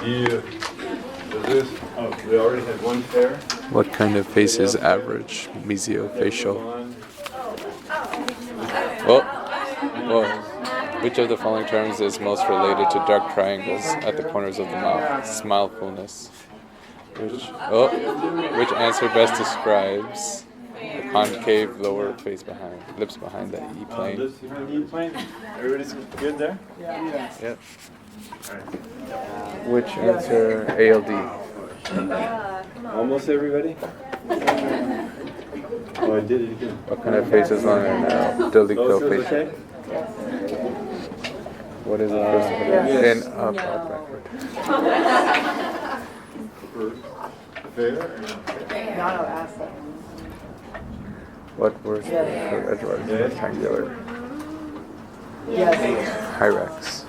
Does this, we already had one pair. What kind of face is average? Mesiofacial. Well, which of the following terms is most related to dark triangles at the corners of the mouth? Smilefulness. Which answer best describes the concave lower face behind, lips behind the E plane? Lips behind the E plane. Everybody's good there? Yeah. Yep. Which answer ALD? Almost everybody? Oh, I did it again. What kind of face is on an delicto face? Okay? What is the first one? Yes. And up, backward. Fair? What words for Edward? Rectangular. Yes. Hyrax.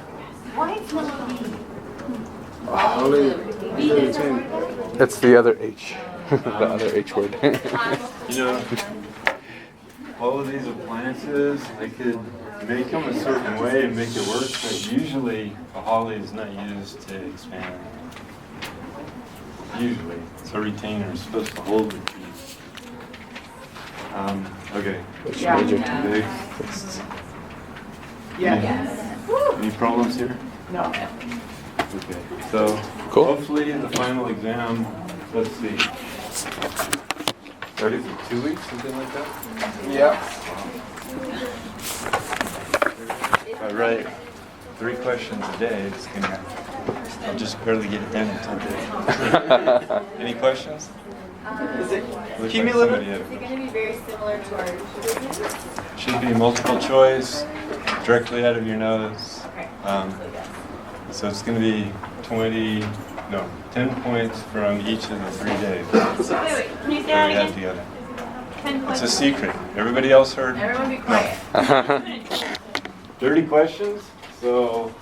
It's the other H. The other H word. You know, all of these appliances, I could make them a certain way and make it work, but usually a holly is not used to expand. Usually. So a retainer is supposed to hold the piece. Okay. Which major Big. Yes. Any problems here? No. Okay. So cool. Hopefully in the final exam, let's see. Ready for 2 weeks, something like that? Yeah. If I write 3 questions a day, I'll just barely get it done in 10 days. Any questions? Is it Looks cumulative? Like Is it going to be very similar to our business? should be multiple choice, directly out of your nose. Okay. So it's going to be 10 points from each of the 3 days that Wait, can you say we that have again? together. 10 It's a questions. secret. Everybody else heard? Everyone be quiet. 30 questions, so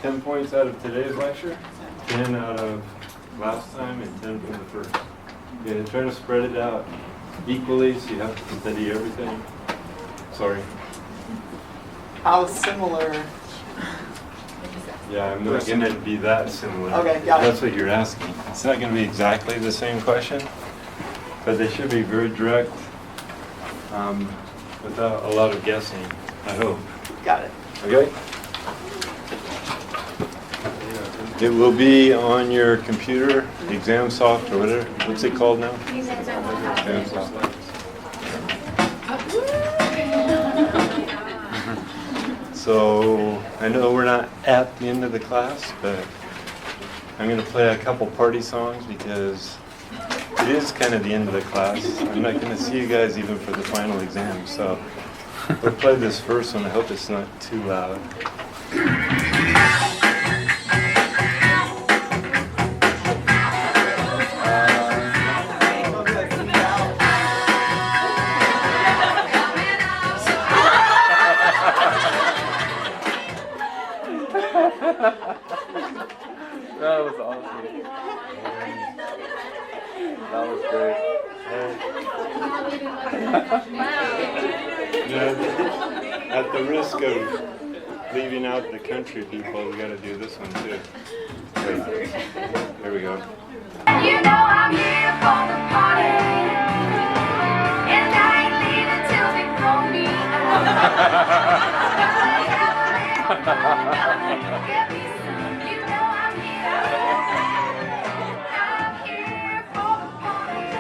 10 points out of today's lecture, 10 out of last time, and 10 from the first. Yeah, try to spread it out equally, so you have to study everything. Sorry. How similar? Yeah, I'm not going to be that similar. Okay, got it. That's what you're asking. It's not going to be exactly the same question, but they should be very direct, without a lot of guessing, I hope. Got it. Okay? It will be on your computer, exam soft or whatever. What's it called now? Exam soft. So I know we're not at the end of the class, but I'm going to play a couple party songs because it is kind of the end of the class. I'm not going to see you guys even for the final exam. So we'll play this first one. I hope it's not too loud. That was awesome. That was great. At the risk of leaving out the country people, we got to do this one too. Wait, here we go. You know I'm here for the party, and I ain't leaving till they throw me out. Get me some, you know I'm here. I'm here for the party.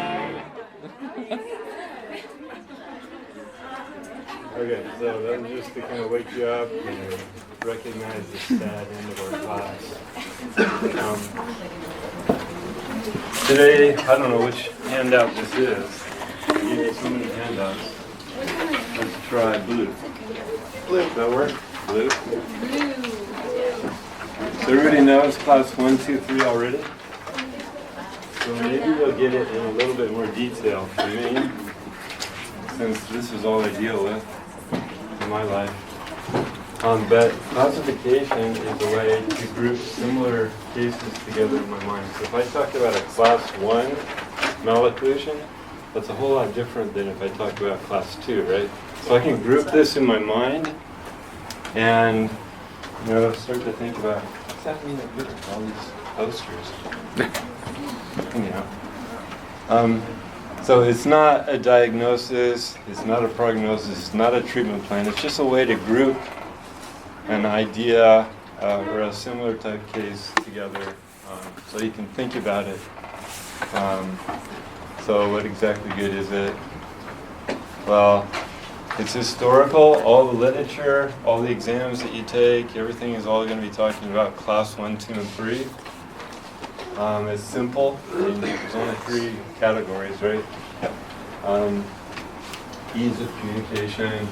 Okay, so that was just to kind of wake you up and recognize the sad end of our class. Today, I don't know which handout this is. I gave you so many handouts. Let's try blue. Blue. Does that work? Blue? So everybody knows class 1, 2, 3 already? So maybe we'll get it in a little bit more detail for me, since this is all I deal with in my life. But classification is a way to group similar cases together in my mind. So if I talk about a class 1 malocclusion, that's a whole lot different than if I talk about class 2, right? So I can group this in my mind and start to think about, what's that mean? All these posters. Anyhow. So it's not a diagnosis, it's not a prognosis, it's not a treatment plan. It's just a way to group an idea or a similar type case together so you can think about it. So what exactly good is it? Well, it's historical. All the literature, all the exams that you take, everything is all going to be talking about class 1, 2, and 3. It's simple. There's only 3 categories, right? Ease of communication.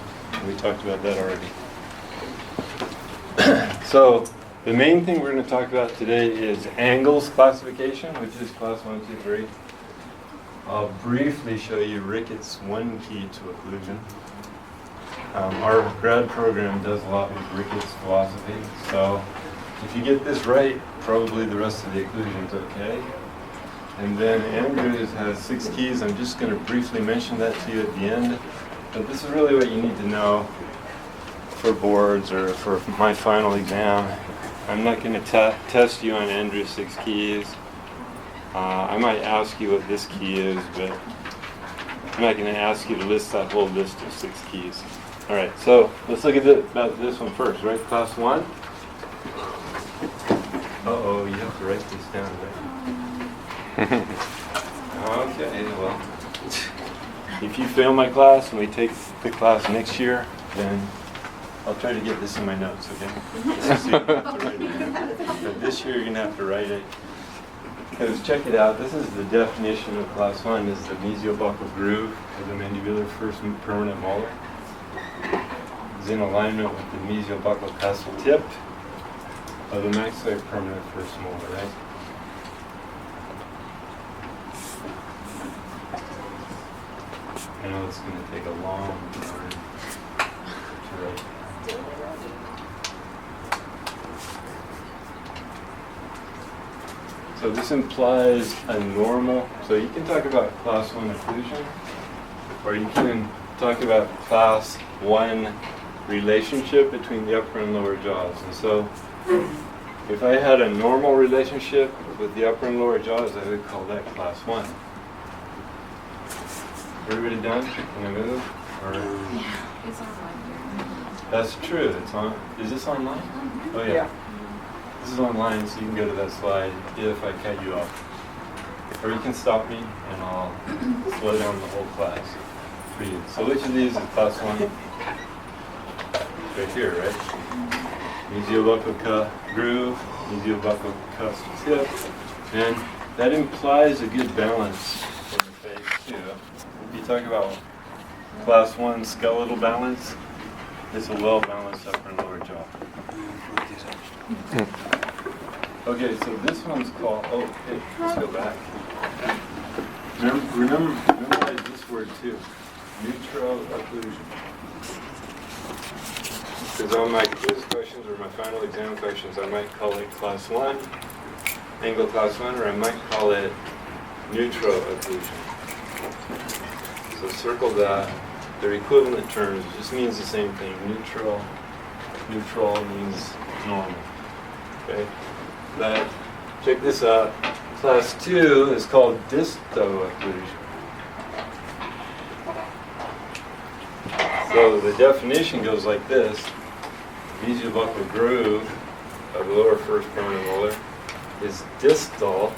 We talked about that already. So the main thing we're going to talk about today is angles classification, which is class 1, 2, 3. I'll briefly show you Ricketts' 1 key to occlusion. Our grad program does a lot with Ricketts philosophy, so if you get this right, probably the rest of the occlusion is okay. And then Andrews has 6 keys. I'm just going to briefly mention that to you at the end, but this is really what you need to know for boards or for my final exam. I'm not going to test you on Andrews' 6 keys. I might ask you what this key is, but I'm not going to ask you to list that whole list of 6 keys. All right, so let's look at about this one first, right? Class 1. Uh-oh, you have to write this down, right? Okay, well, if you fail my class and we take the class next year, then I'll try to get this in my notes, okay? So you don't have to write it down. But this year you're going to have to write it. Because check it out, this is the definition of class 1, this is the mesiobuccal groove of the mandibular first permanent molar. It's in alignment with the mesiobuccal custal tip of the maxillary permanent first molar, right? I know it's going to take a long time to write. So this implies a normal, so you can talk about class 1 occlusion, or you can talk about class 1 relationship between the upper and lower jaws. And so if I had a normal relationship with the upper and lower jaws, I would call that class 1. Everybody done? Can I move? Or It's online here. that's true. It's on. Is this online? Oh yeah. This is online, so you can go to that slide if I cut you off. Or you can stop me and I'll slow down the whole class for you. So which of these is class 1? Right here, right? Mesiobuccal groove, mesiobuccal cusp tip. And that implies a good balance in the face too. If you talk about class 1 skeletal balance, it's a well-balanced upper and lower jaw. Okay, so this one's called, oh, hey, let's go back. Memorize this word too, neutral occlusion. Because on my quiz questions or my final exam questions, I might call it class 1, angle class 1, or I might call it neutral occlusion. So circle that. They're equivalent terms, it just means the same thing. Neutral means normal. Okay? But check this out. Class 2 is called disto occlusion. So the definition goes like this. Mesiobuccal groove of the lower first permanent molar is distal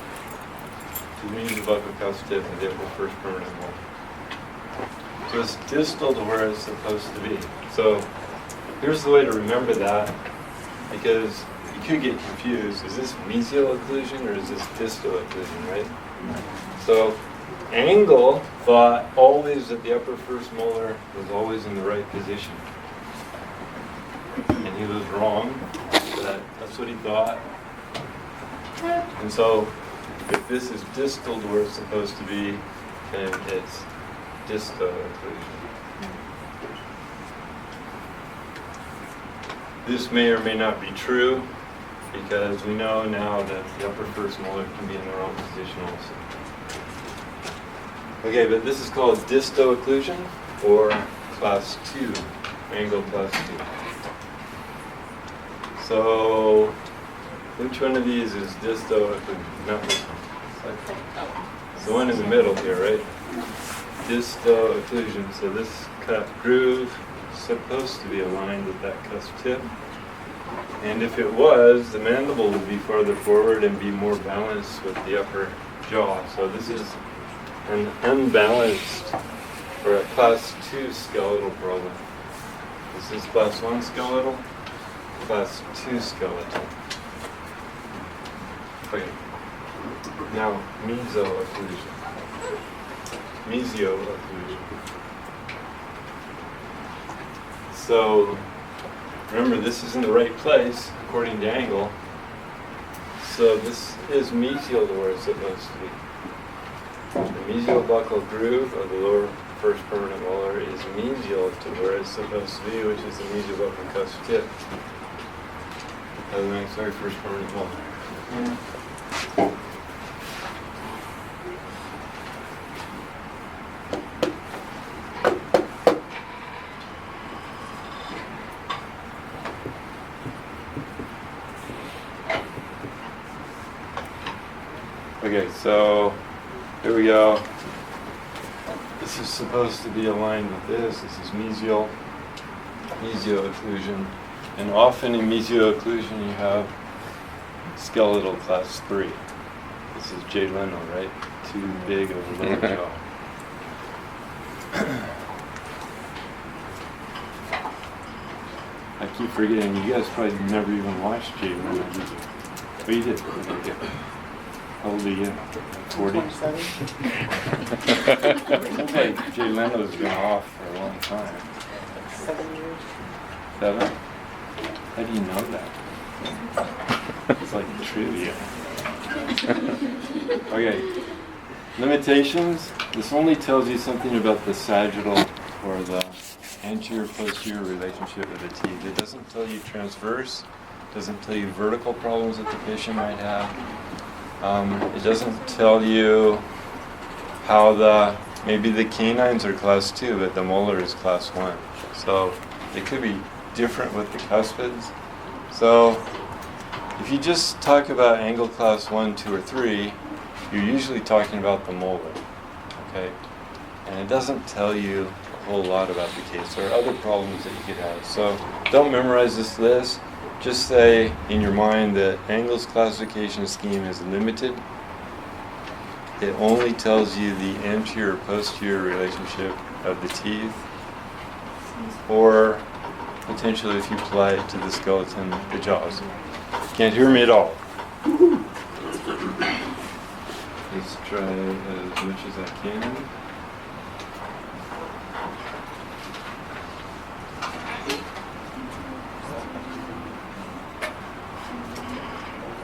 to the mesiobuccal cusp tip of the upper first permanent molar. So it's distal to where it's supposed to be. So here's the way to remember that, because you could get confused. Is this mesial occlusion or is this distal occlusion, right? So Angle thought always that the upper first molar was always in the right position. And he was wrong. That's what he thought. And so if this is distal to where it's supposed to be, then it's distal occlusion. This may or may not be true, because we know now that the upper first molar can be in the wrong position also. Okay, but this is called disto occlusion, or class 2, angle class 2. So Which one of these is disto occlusion? Not this one. It's the one in the middle here, right? Disto occlusion. So this cut groove is supposed to be aligned with that cusp tip. And if it was, the mandible would be farther forward and be more balanced with the upper jaw. So this is an unbalanced or a class 2 skeletal problem. This is class 1 skeletal, class 2 skeletal. Okay. Now, meso-occlusion. Mesio-occlusion. So, remember, this is in the right place according to angle. So this is mesial to where it's supposed to be. The mesial buccal groove of the lower first permanent molar is mesial to where it's supposed to be, which is the mesial buccal cusp tip of the maxillary first permanent molar. Okay, so here we go. This is supposed to be aligned with this. This is mesial occlusion. And often in mesial occlusion you have skeletal class 3. This is Jay Leno, right? Too big of a lower jaw. I keep forgetting, you guys probably never even watched Jay Leno, did you? Oh, you did? Okay. How old are you? 40? 27. Seems like Jay Leno's been off for a long time. 7 years. 7? How do you know that? It's like trivia. Okay. Limitations. This only tells you something about the sagittal or the anterior-posterior relationship of the teeth. It doesn't tell you transverse. It doesn't tell you vertical problems that the patient might have. It doesn't tell you how maybe the canines are class 2, but the molar is class 1. So they could be different with the cuspids. So if you just talk about angle class 1, 2, or 3, you're usually talking about the molar, okay? And it doesn't tell you a whole lot about the case. There are other problems that you could have. So don't memorize this list. Just say in your mind that Engel's classification scheme is limited. It only tells you the anterior-posterior relationship of the teeth, or potentially if you apply it to the skeleton, the jaws. Can't hear me at all. Let's try as much as I can.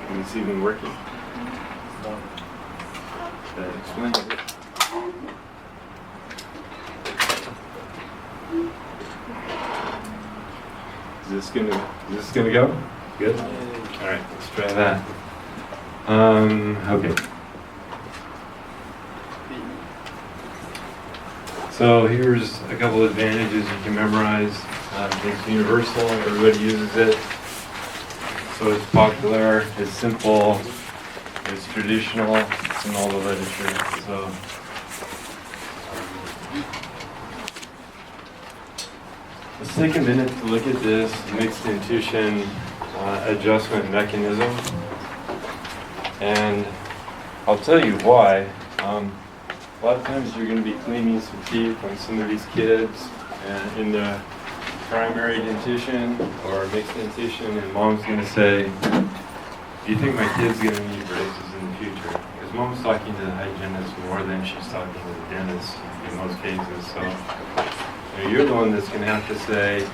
And it's even working. That explains it. Is this gonna go? Good? Alright, let's try that. Okay. So here's a couple advantages you can memorize. It's universal, everybody uses it. So it's popular, it's simple, it's traditional, it's in all the literature. So let's take a minute to look at this mixed dentition adjustment mechanism. And I'll tell you why. A lot of times you're going to be cleaning some teeth on some of these kids in the primary dentition or mixed dentition, and mom's going to say, do you think my kid's going to need braces in the future? Because mom's talking to the hygienist more than she's talking to the dentist in most cases. So you're the one that's going to have to say,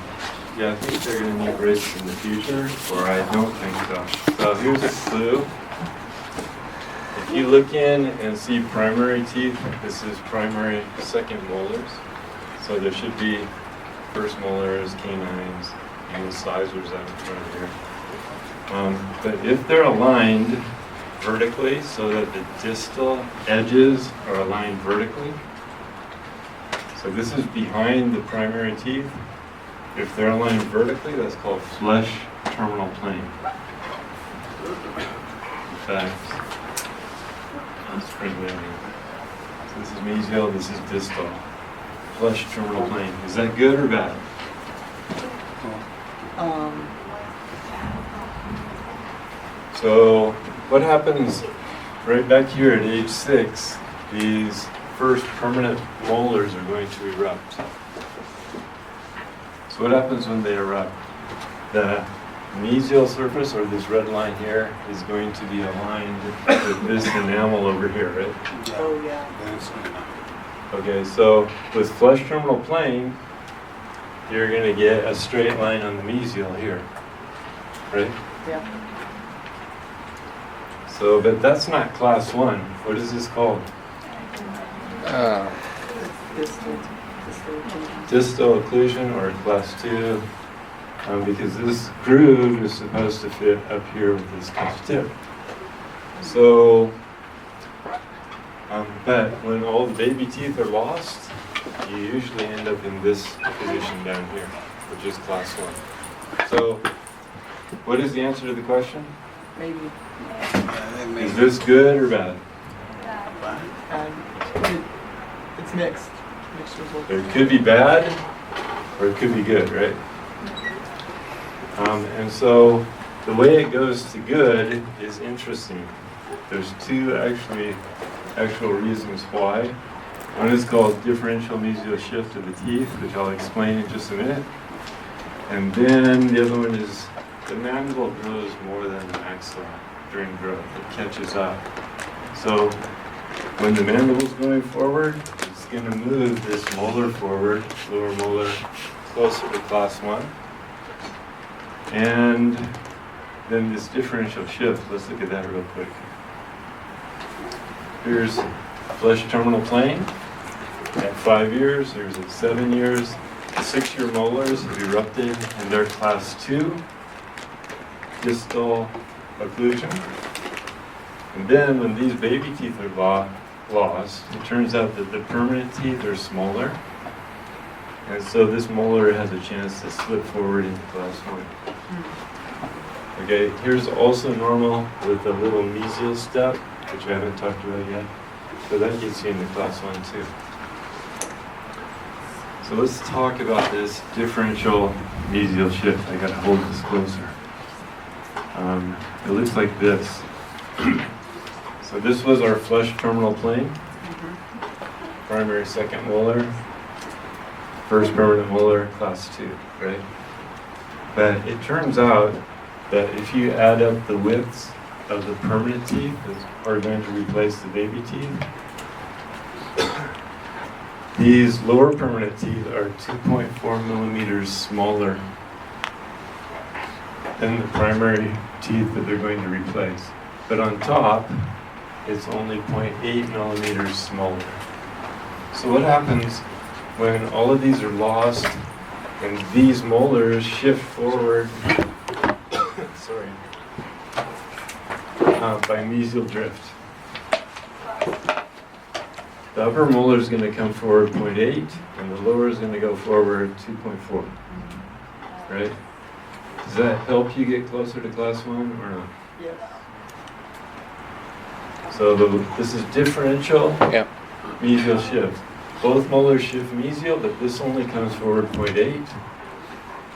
yeah, I think they're going to need braces in the future, or I don't think so. So here's a clue. If you look in and see primary teeth, this is primary second molars. So there should be first molars, canines, and incisors out in front here. But if they're aligned vertically, so that the distal edges are aligned vertically, so this is behind the primary teeth. If they're aligned vertically, that's called flush terminal plane. facts. Let's print it in. So this is mesial, this is distal. Flush terminal plane. Is that good or bad? So what happens right back here at age 6? These first permanent molars are going to erupt. So what happens when they erupt? The mesial surface, or this red line here, is going to be aligned with this enamel over here, right? Oh, yeah. Okay, so with flush terminal plane, you're going to get a straight line on the mesial here, right? Yeah. So, but that's not class 1. What is this called? Distal occlusion, or class 2, because this groove is supposed to fit up here with this tough tip. So, but when all the baby teeth are lost, you usually end up in this position down here, which is class 1. So, what is the answer to the question? Maybe. Is this good or bad? It's mixed. Mixed results. It could be bad, or it could be good, right? And so the way it goes to good is interesting. There's two actual reasons why. One is called differential mesial shift of the teeth, which I'll explain in just a minute. And then the other one is the mandible grows more than the maxilla during growth. It catches up. So when the mandible's going forward, it's going to move this molar forward, lower molar, closer to class 1. And then this differential shift, let's look at that real quick. Here's flush terminal plane at 5 years, here's at 7 years. The 6-year molars have erupted and they're class 2 distal occlusion. And then when these baby teeth are lost, it turns out that the permanent teeth are smaller. And so this molar has a chance to slip forward into class 1. Okay, here's also normal with the little mesial step, which I haven't talked about yet. So that gets you into class 1 too. So let's talk about this differential mesial shift. I gotta hold this closer. It looks like this. So this was our flush terminal plane. Primary, second molar. First permanent molar, class 2, right? But it turns out that if you add up the widths of the permanent teeth that are going to replace the baby teeth, these lower permanent teeth are 2.4 millimeters smaller than the primary teeth that they're going to replace. But on top, it's only 0.8 millimeters smaller. So what happens when all of these are lost and these molars shift forward by mesial drift? The upper molar is going to come forward 0.8 and the lower is going to go forward 2.4. Right? Does that help you get closer to class 1 or not? Yes. So this is differential Yeah. mesial shift. Both molars shift mesial, but this only comes forward 0.8,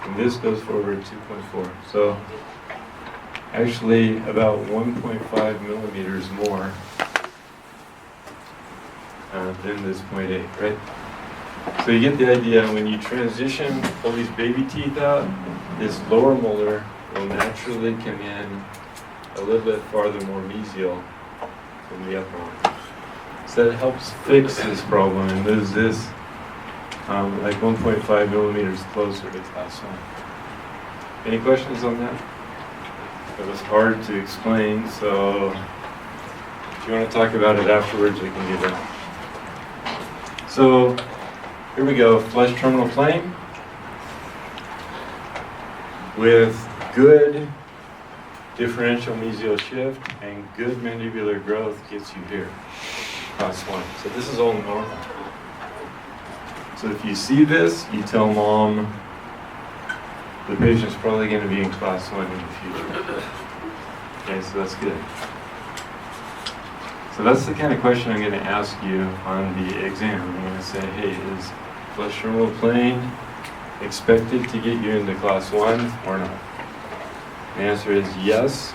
and this goes forward 2.4. So actually about 1.5 millimeters more than this 0.8, right? So you get the idea. When you transition all these baby teeth out, this lower molar will naturally come in a little bit farther more mesial than the upper one. So that helps fix this problem and moves this like 1.5 millimeters closer to class 1. Any questions on that? It was hard to explain, so if you want to talk about it afterwards, we can do that. So here we go, flush terminal plane with good differential mesial shift and good mandibular growth gets you here. Class 1. So this is all normal. So if you see this, you tell mom the patient's probably going to be in class 1 in the future. Okay, so that's good. So that's the kind of question I'm going to ask you on the exam. I'm going to say, hey, is flesh terminal plane expected to get you into class 1 or not? The answer is yes,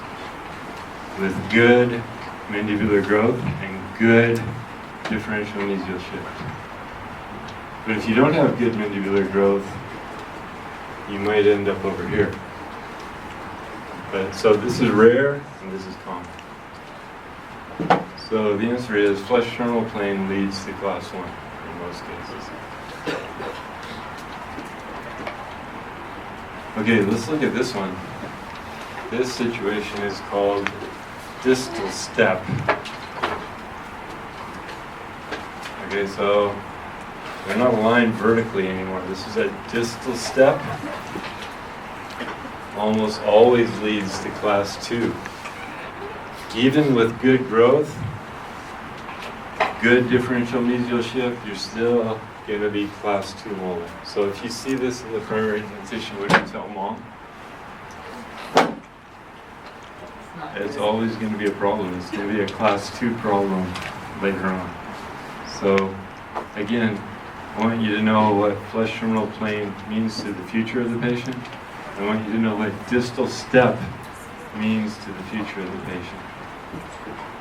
with good mandibular growth and good differential mesial shift. But if you don't have good mandibular growth, you might end up over here. But so this is rare and this is common. So the answer is flesh terminal plane leads to class 1 in most cases. Okay, let's look at this one. This situation is called distal step. Okay, so they're not aligned vertically anymore. This is a distal step. Almost always leads to class 2. Even with good growth, good differential mesial shift, you're still going to be class 2 molar. So if you see this in the primary dentition, what do you tell mom? It's always going to be a problem. It's going to be a class 2 problem later on. So again, I want you to know what flesh terminal plane means to the future of the patient. I want you to know what distal step means to the future of the patient.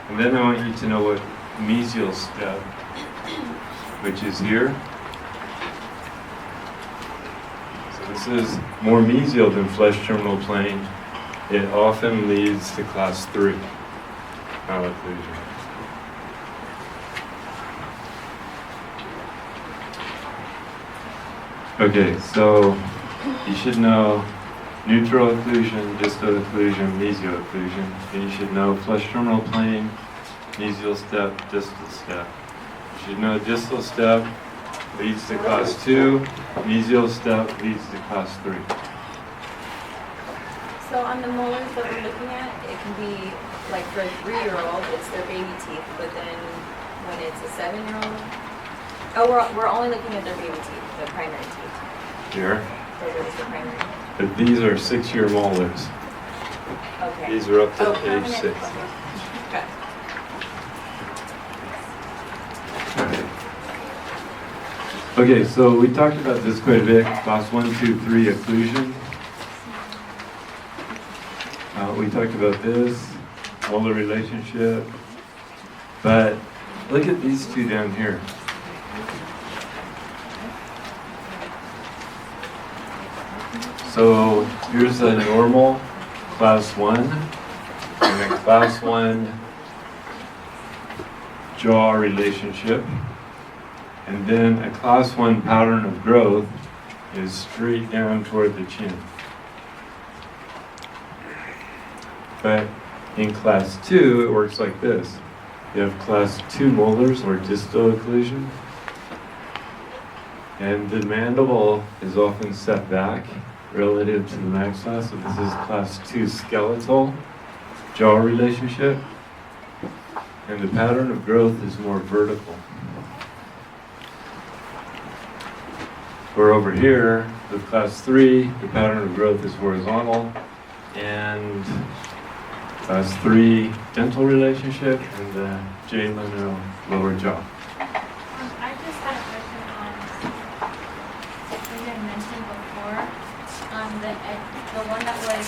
And then I want you to know what mesial step, which is here. So this is more mesial than flesh terminal plane. It often leads to class 3 malocclusion. Okay, so you should know neutral occlusion, distal occlusion, mesial occlusion. And you should know flesh terminal plane, mesial step, distal step. You should know distal step leads to class 2, mesial step leads to class 3. So on the molars that we're looking at, it can be like for a 3-year-old, it's their baby teeth, but then when it's a 7-year-old, we're only looking at their baby teeth, the primary teeth. Here. Those are just the primary. But these are 6-year molars. Okay. These are up to age permanent. 6. Okay. Okay, so we talked about this quite a bit, class 1, 2, 3 occlusion. We talked about this, molar relationship, but look at these two down here. So here's a normal class 1 and a class 1 jaw relationship. And then a class 1 pattern of growth is straight down toward the chin. But in class 2, it works like this. You have class 2 molars or distal occlusion. And the mandible is often set back relative to the maxilla. So this is class 2 skeletal jaw relationship. And the pattern of growth is more vertical. Where over here, with class 3, the pattern of growth is horizontal, and class 3 dental relationship, and the J-lineal lower jaw. I just had a question on something you had mentioned before, the one that was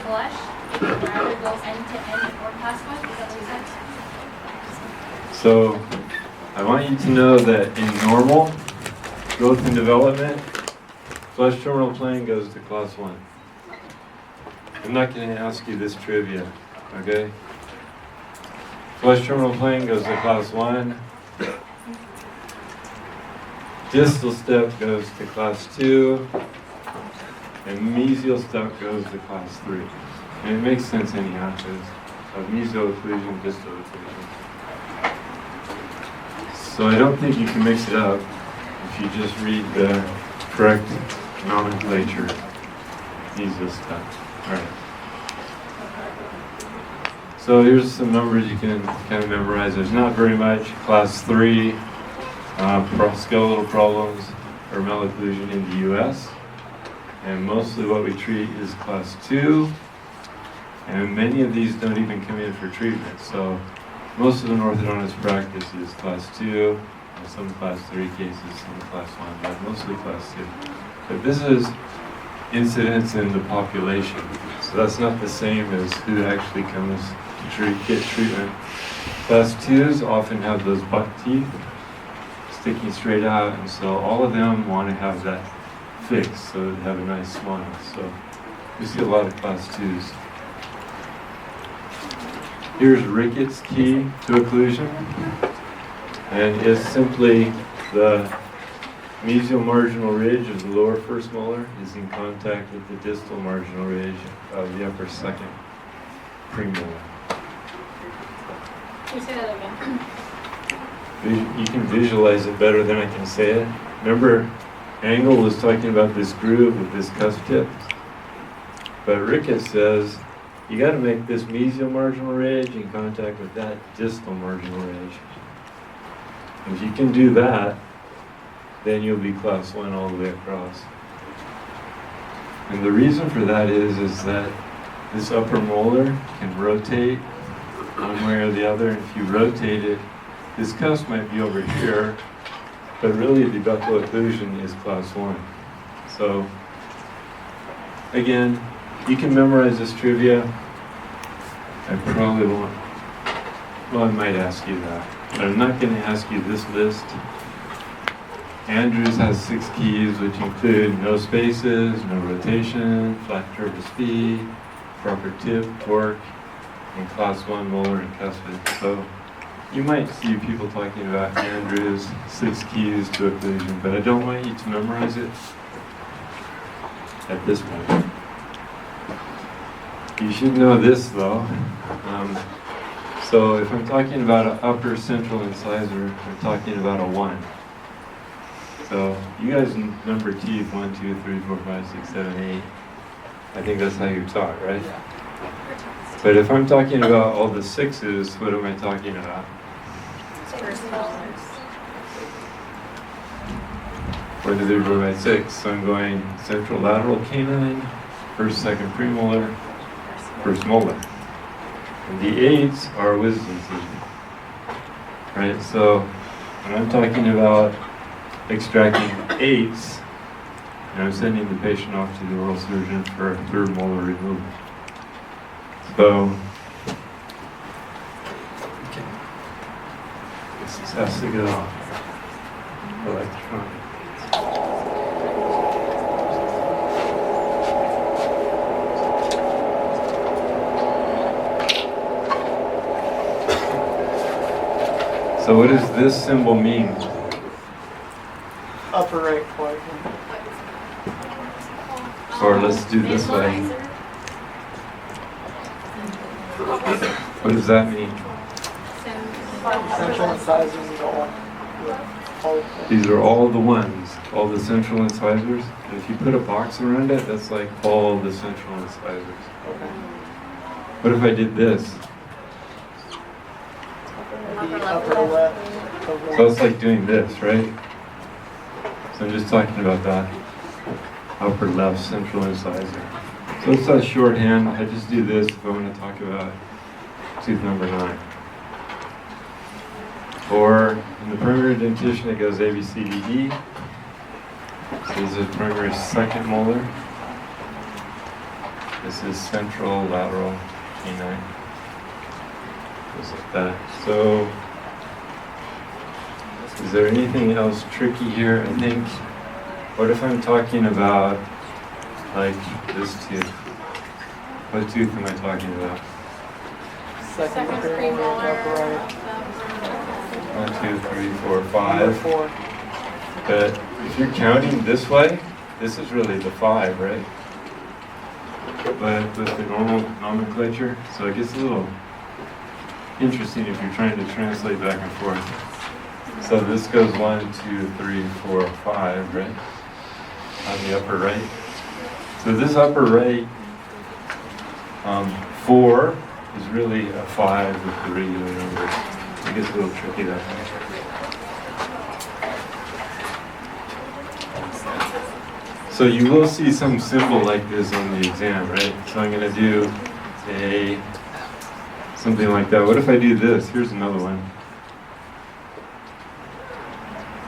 flush, it would rather go end to end or class 1, is that what you said? So I want you to know that in normal growth and development, flesh terminal plane goes to class 1. I'm not going to ask you this trivia, okay? Flesh terminal plane goes to class 1. Distal step goes to class 2. And mesial step goes to class 3. And it makes sense anyhow, because of mesial occlusion, distal occlusion. So I don't think you can mix it up if you just read the correct nomenclature. Mesial step. All right. So here's some numbers you can kind of memorize. There's not very much. Class 3 skeletal problems or malocclusion in the U.S. And mostly what we treat is class 2. And many of these don't even come in for treatment. So most of an orthodontist practice is class 2, and some class 3 cases, some class 1, but mostly class 2. But this is incidence in the population. So that's not the same as who actually comes to get treatment. Class 2s often have those buck teeth sticking straight out, and so all of them want to have that fixed so they have a nice smile. So we see a lot of class 2s. Here's Ricketts' key to occlusion, and it's simply the mesial marginal ridge of the lower first molar is in contact with the distal marginal ridge of the upper second premolar. Can you say that again? You can visualize it better than I can say it. Remember, Angle was talking about this groove with this cusp tip, but Ricketts says you got to make this mesial marginal ridge in contact with that distal marginal ridge. If you can do that, then you'll be class 1 all the way across. And the reason for that is that this upper molar can rotate one way or the other, and if you rotate it, this cusp might be over here, but really the buccal occlusion is class 1. So, again, you can memorize this trivia. I probably won't. Well, I might ask you that, but I'm not going to ask you this list. Andrews has 6 keys, which include no spaces, no rotation, flat curved speed, proper tip, torque, and class 1 molar and cuspid. So you might see people talking about Andrews' 6 keys to occlusion, but I don't want you to memorize it at this point. You should know this though. So if I'm talking about an upper central incisor, I'm talking about a 1. So you guys number teeth 1, 2, 3, 4, 5, 6, 7, 8. I think that's how you're taught, right? But if I'm talking about all the 6s, what am I talking about? First molars. 1, 2, 3, 4, 5, 6. So I'm going central lateral canine, first, second premolar, first molar. And the 8s are wisdom teeth. Right? So when I'm talking about extracting 8s, and I'm sending the patient off to the oral surgeon for a 3rd molar removal. So this has to get off electronic. So what does this symbol mean? Upper right quadrant. Or let's do this way. What does that mean? Central incisors is all of them. These are all the ones, all the central incisors. And if you put a box around it, that's like all the central incisors. Okay. What if I did this? The upper left. So it's like doing this, right? So I'm just talking about that upper left central incisor. So it's a shorthand. I just do this if I want to talk about tooth number 9. Or in the primary dentition, it goes A, B, C, D, E. So this is primary second molar. This is central lateral canine. Just like that. So, is there anything else tricky here? I think, what if I'm talking about, like, this tooth? What tooth am I talking about? Second premolar, upper right. 1, 2, 3, 4, Number 5. 4. But if you're counting this way, this is really the 5, right? But with the normal nomenclature, so it gets a little interesting if you're trying to translate back and forth. So this goes 1, 2, 3, 4, 5, right? On the upper right. So this upper right, 4 is really a 5 with the regular numbers. It gets a little tricky that way. So you will see some symbol like this on the exam, right? So I'm going to do a Something like that. What if I do this? Here's another one.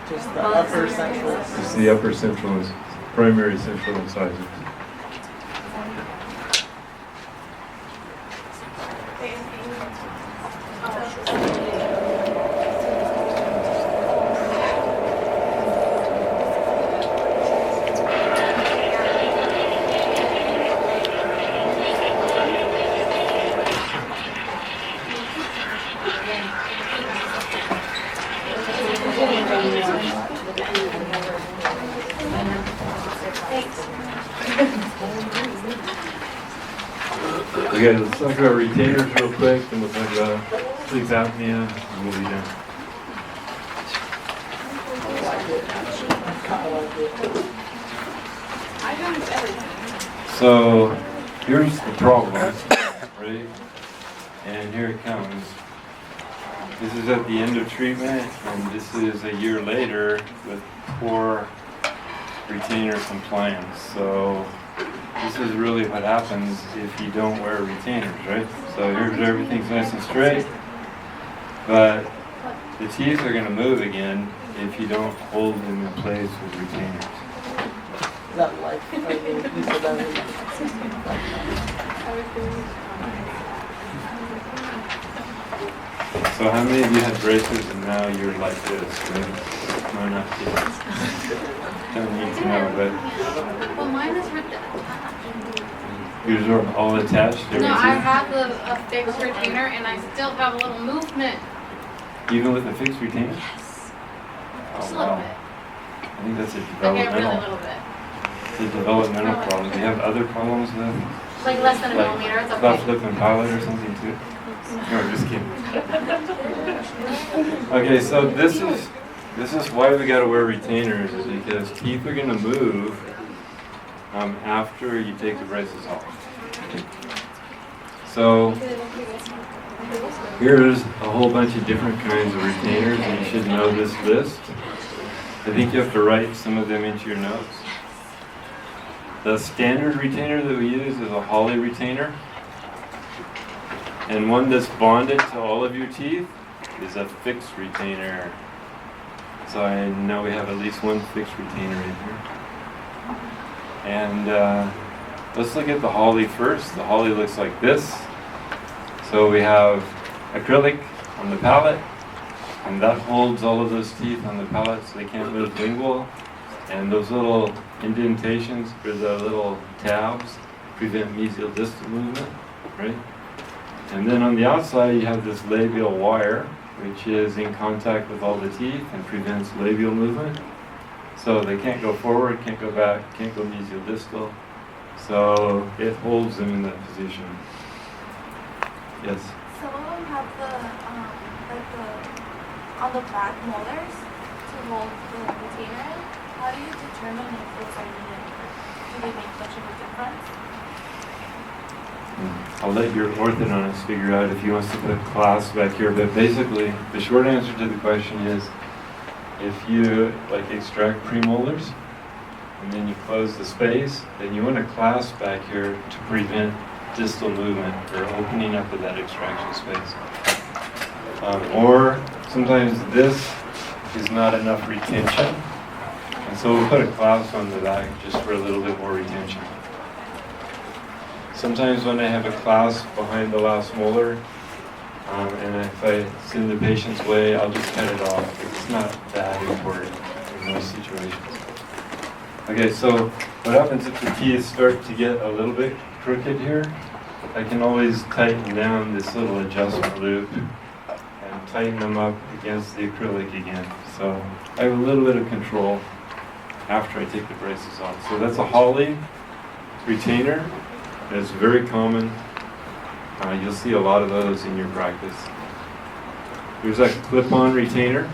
Just the upper central. Just the upper central, primary central incisors. Okay, let's talk about retainers real quick, then we'll talk about sleep apnea, and we'll be done. So, here's the problem, right? And here it comes. This is at the end of treatment, and this is a year later with poor retainer compliance. So, this is really what happens if you don't wear retainers, right? So here's everything's nice and straight, but the teeth are going to move again if you don't hold them in place with retainers. Is that like, you said that So how many of you had braces and now you're like this, right? No, not kidding. Don't need to know, but Well, mine is ripped. yours are all attached to No, I everything? have a fixed retainer and I still have a little movement. Even with a fixed retainer? Yes. Oh, Just a little wow. bit. I think that's a Like a really developmental, little bit. it's a developmental problem. Do you have other problems with Like less than a like millimeter, it's cleft okay. lip and palate or something too? No, just kidding. Okay, so this is why we gotta wear retainers, is because teeth are gonna move after you take the braces off. So here's a whole bunch of different kinds of retainers, and you should know this list. I think you have to write some of them into your notes. The standard retainer that we use is a Holly retainer. And one that's bonded to all of your teeth is a fixed retainer. So I know we have at least one fixed retainer in here. And let's look at the Holly first. The Holly looks like this. So we have acrylic on the palate, and that holds all of those teeth on the palate so they can't move lingual. And those little indentations, or the little tabs, prevent mesial distal movement, right? And then on the outside, you have this labial wire, which is in contact with all the teeth and prevents labial movement. So they can't go forward, can't go back, can't go mesial distal. So it holds them in that position. Yes? Some of them have on the back molars to hold the retainer in. How do you determine if those are needed? Do they make much of a difference? I'll let your orthodontist figure out if he wants to put clasps back here, but basically the short answer to the question is if you like extract premolars and then you close the space, then you want a clasp back here to prevent distal movement or opening up of that extraction space. Or sometimes this is not enough retention, and so we'll put a clasp on the back just for a little bit more retention. Sometimes when I have a clasp behind the last molar, and if I send the patient's way, I'll just cut it off. It's not that important in those situations. Okay, so what happens if the teeth start to get a little bit crooked here? I can always tighten down this little adjustment loop and tighten them up against the acrylic again. So I have a little bit of control after I take the braces off. So that's a Holly retainer. It's very common. You'll see a lot of those in your practice. There's a clip-on retainer.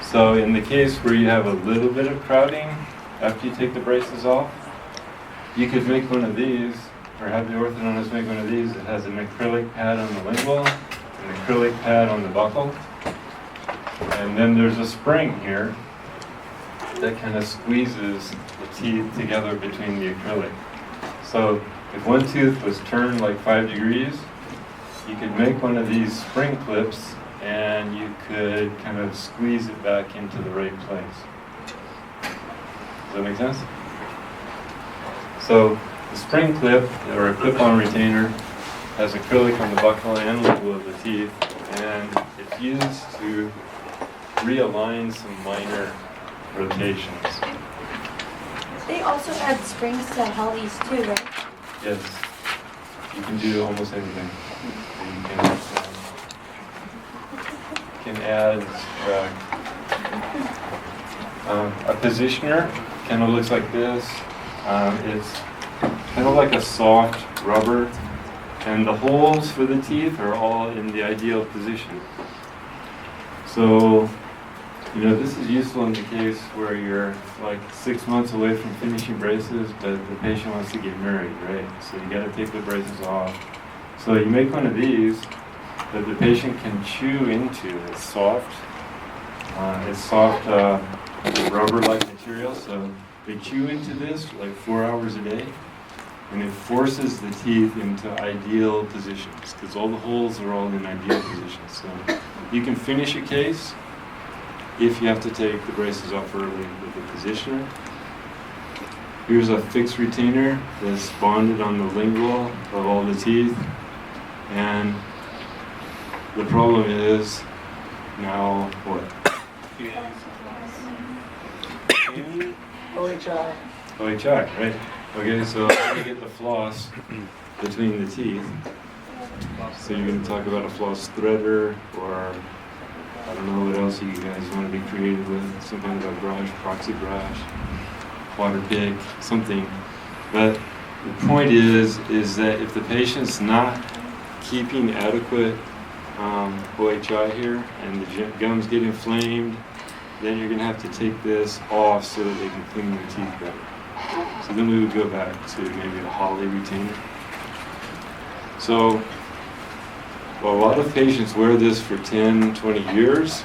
So in the case where you have a little bit of crowding after you take the braces off, you could make one of these, or have the orthodontist make one of these that has an acrylic pad on the lingual, an acrylic pad on the buccal, and then there's a spring here that kind of squeezes the teeth together between the acrylic. So if one tooth was turned like 5 degrees, you could make one of these spring clips and you could kind of squeeze it back into the right place. Does that make sense? So the spring clip, or a clip-on retainer, has acrylic on the buccal and lingual of the teeth, and it's used to realign some minor rotations. They also add springs to Hollies too, right? Yes, you can do almost anything. You can add a positioner, kind of looks like this. It's kind of like a soft rubber, and the holes for the teeth are all in the ideal position. So, you know, this is useful in the case where you're like 6 months away from finishing braces, but the patient wants to get married, right? So you got to take the braces off. So you make one of these that the patient can chew into. It's soft. Rubber-like material. So they chew into this for like 4 hours a day, and it forces the teeth into ideal positions because all the holes are all in ideal positions. So you can finish a case if you have to take the braces off early with a positioner. Here's a fixed retainer that's bonded on the lingual of all the teeth, and the problem is now what? OHI. OHI, right? Okay, so how do you get the floss between the teeth? So you're going to talk about a floss threader, or I don't know what else you guys want to be creative with, some kind of a brush, proxy brush, water pick, something. But the point is that if the patient's not keeping adequate OHI here and the gums get inflamed, then you're going to have to take this off so that they can clean their teeth better. So then we would go back to maybe a Holly retainer. So well, a lot of patients wear this for 10, 20 years,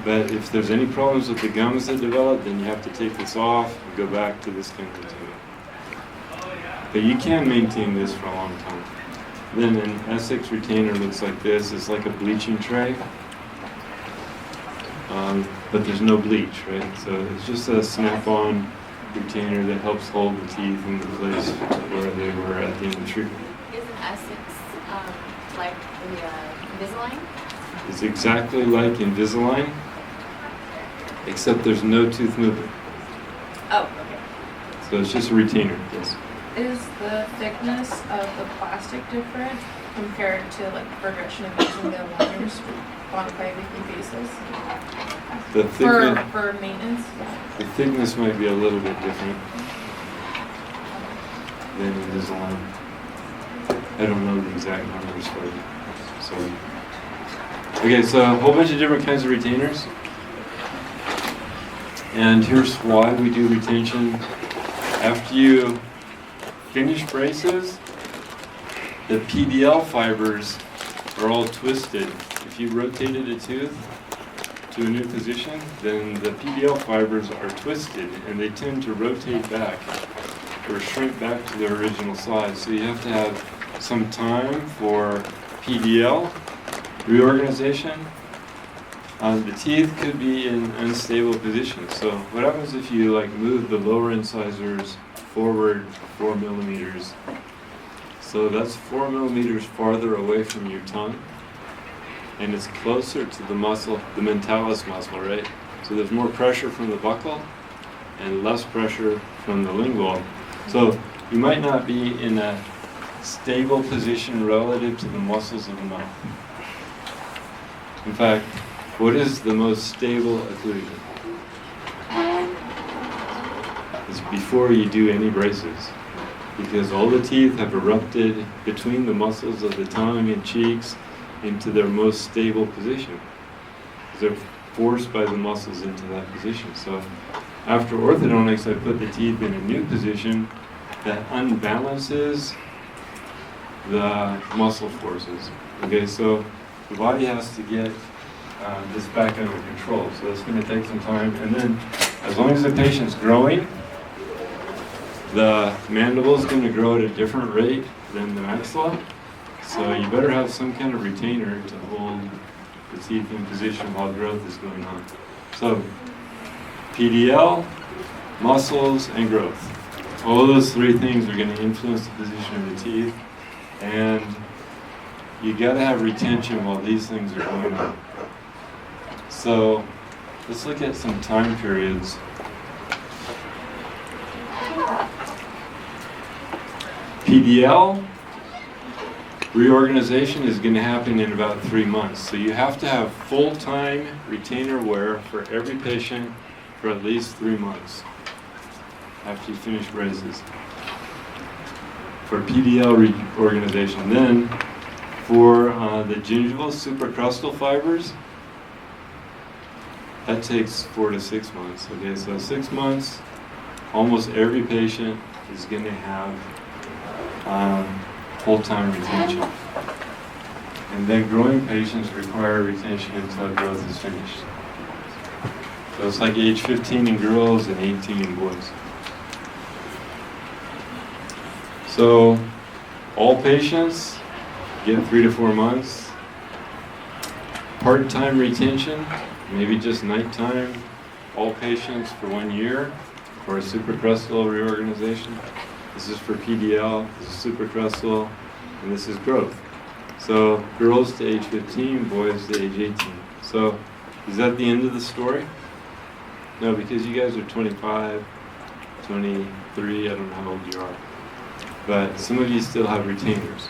but if there's any problems with the gums that develop, then you have to take this off and go back to this kind of retainer. But you can maintain this for a long time. Then an Essex retainer looks like this. It's like a bleaching tray, but there's no bleach, right? So it's just a snap-on retainer that helps hold the teeth in the place where they were at the end of the treatment. Is an Essex like the Invisalign? It's exactly like Invisalign, except there's no tooth movement. Oh, okay. So it's just a retainer, yes. Is the thickness of the plastic different compared to like the progression of using the aligners on a bi-weekly basis? The thickness, For maintenance? the thickness might be a little bit different than Invisalign. I don't know the exact numbers for you. Sorry. Okay, so a whole bunch of different kinds of retainers. And here's why we do retention. After you finish braces, the PDL fibers are all twisted. If you rotated a tooth to a new position, then the PDL fibers are twisted and they tend to rotate back or shrink back to their original size. So you have to have some time for PDL reorganization. The teeth could be in unstable positions. So what happens if you like move the lower incisors forward 4 millimeters? So that's 4 millimeters farther away from your tongue, and it's closer to the muscle, the mentalis muscle, right? So there's more pressure from the buccal and less pressure from the lingual. So you might not be in a stable position relative to the muscles of the mouth. In fact, what is the most stable occlusion? It's before you do any braces, because all the teeth have erupted between the muscles of the tongue and cheeks into their most stable position. They're forced by the muscles into that position. So after orthodontics, I put the teeth in a new position that unbalances the muscle forces. Okay, so the body has to get this back under control. So it's going to take some time. And then as long as the patient's growing, the mandible is going to grow at a different rate than the maxilla. So you better have some kind of retainer to hold the teeth in position while growth is going on. So PDL, muscles, and growth. All those three things are going to influence the position of the teeth, and you got to have retention while these things are going on. So let's look at some time periods. PDL reorganization is going to happen in about 3 months. So you have to have full-time retainer wear for every patient for at least 3 months after you finish braces. For PDL reorganization. Then for the gingival supracrustal fibers, that takes 4 to 6 months. Okay, so 6 months, almost every patient is going to have full-time retention. And then growing patients require retention until growth is finished. So it's like age 15 in girls and 18 in boys. So all patients get 3 to 4 months. Part-time retention, maybe just nighttime. All patients for 1 year for a supracrustal reorganization. This is for PDL, this is supracrustal, and this is growth. So girls to age 15, boys to age 18. So is that the end of the story? No, because you guys are 25, 23, I don't know how old you are. But some of you still have retainers,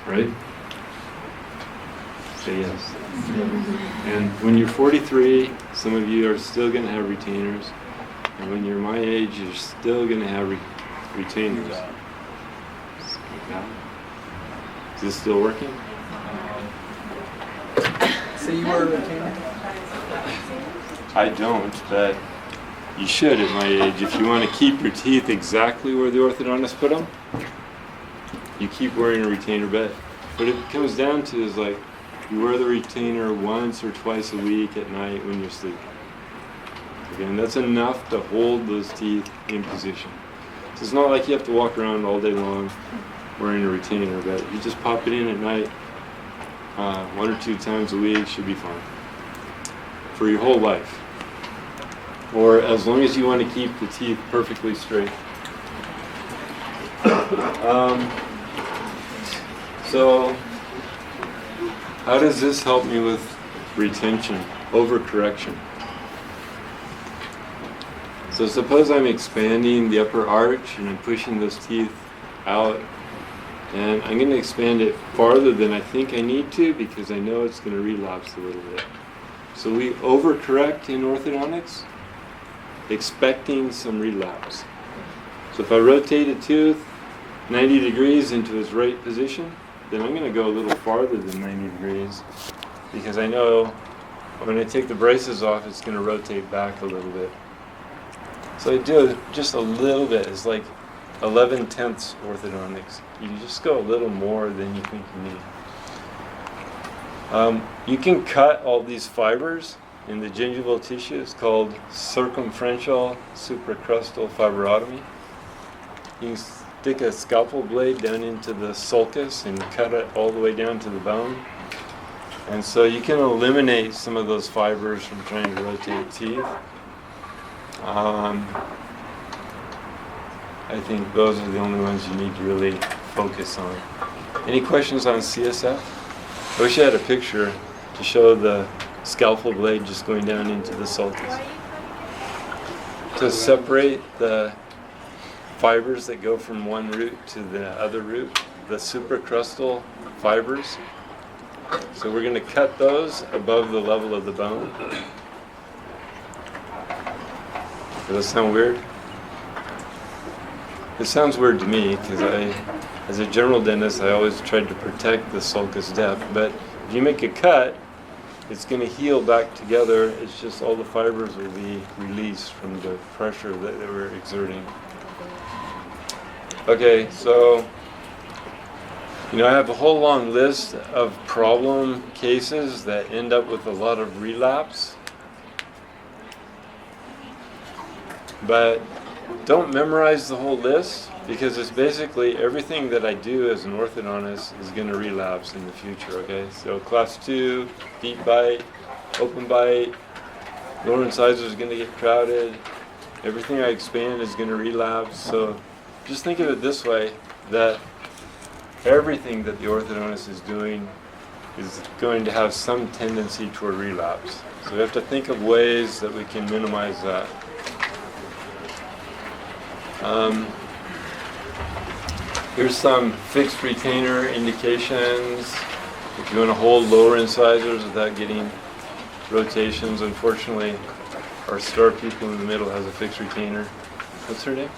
right? Say yes. And when you're 43, some of you are still going to have retainers. And when you're my age, you're still going to have retainers. Is this still working? So you were a retainer? I don't, but you should at my age. If you want to keep your teeth exactly where the orthodontist put them, you keep wearing a retainer bed. What it comes down to is like, you wear the retainer once or twice a week at night when you're sleeping. Again, that's enough to hold those teeth in position. So it's not like you have to walk around all day long wearing a retainer, but you just pop it in at night 1 or 2 times a week, should be fine for your whole life, or as long as you want to keep the teeth perfectly straight. So how does this help me with retention, overcorrection? So suppose I'm expanding the upper arch and I'm pushing those teeth out, and I'm going to expand it farther than I think I need to because I know it's going to relapse a little bit. So we overcorrect in orthodontics, expecting some relapse. So if I rotate a tooth 90 degrees into its right position, then I'm going to go a little farther than 90 degrees because I know when I take the braces off, it's going to rotate back a little bit. So I do just a little bit. It's like 11/10 orthodontics. You just go a little more than you think you need. You can cut all these fibers in the gingival tissue. It's called circumferential supracrustal fibrotomy. You can stick a scalpel blade down into the sulcus and cut it all the way down to the bone. And so you can eliminate some of those fibers from trying to rotate teeth. I think those are the only ones you need to really focus on. Any questions on CSF? I wish I had a picture to show the scalpel blade just going down into the sulcus. To separate the fibers that go from one root to the other root, the supracrustal fibers. So we're going to cut those above the level of the bone. Does that sound weird? It sounds weird to me because as a general dentist, I always tried to protect the sulcus depth. But if you make a cut, it's going to heal back together. It's just all the fibers will be released from the pressure that they were exerting. Okay, so I have a whole long list of problem cases that end up with a lot of relapse. But don't memorize the whole list because it's basically everything that I do as an orthodontist is going to relapse in the future, okay? So class 2, deep bite, open bite, lower incisor is going to get crowded, everything I expand is going to relapse. So just think of it this way, that everything that the orthodontist is doing is going to have some tendency toward relapse. So we have to think of ways that we can minimize that. Here's some fixed retainer indications. If you want to hold lower incisors without getting rotations, unfortunately, our star pupil in the middle has a fixed retainer. What's her name?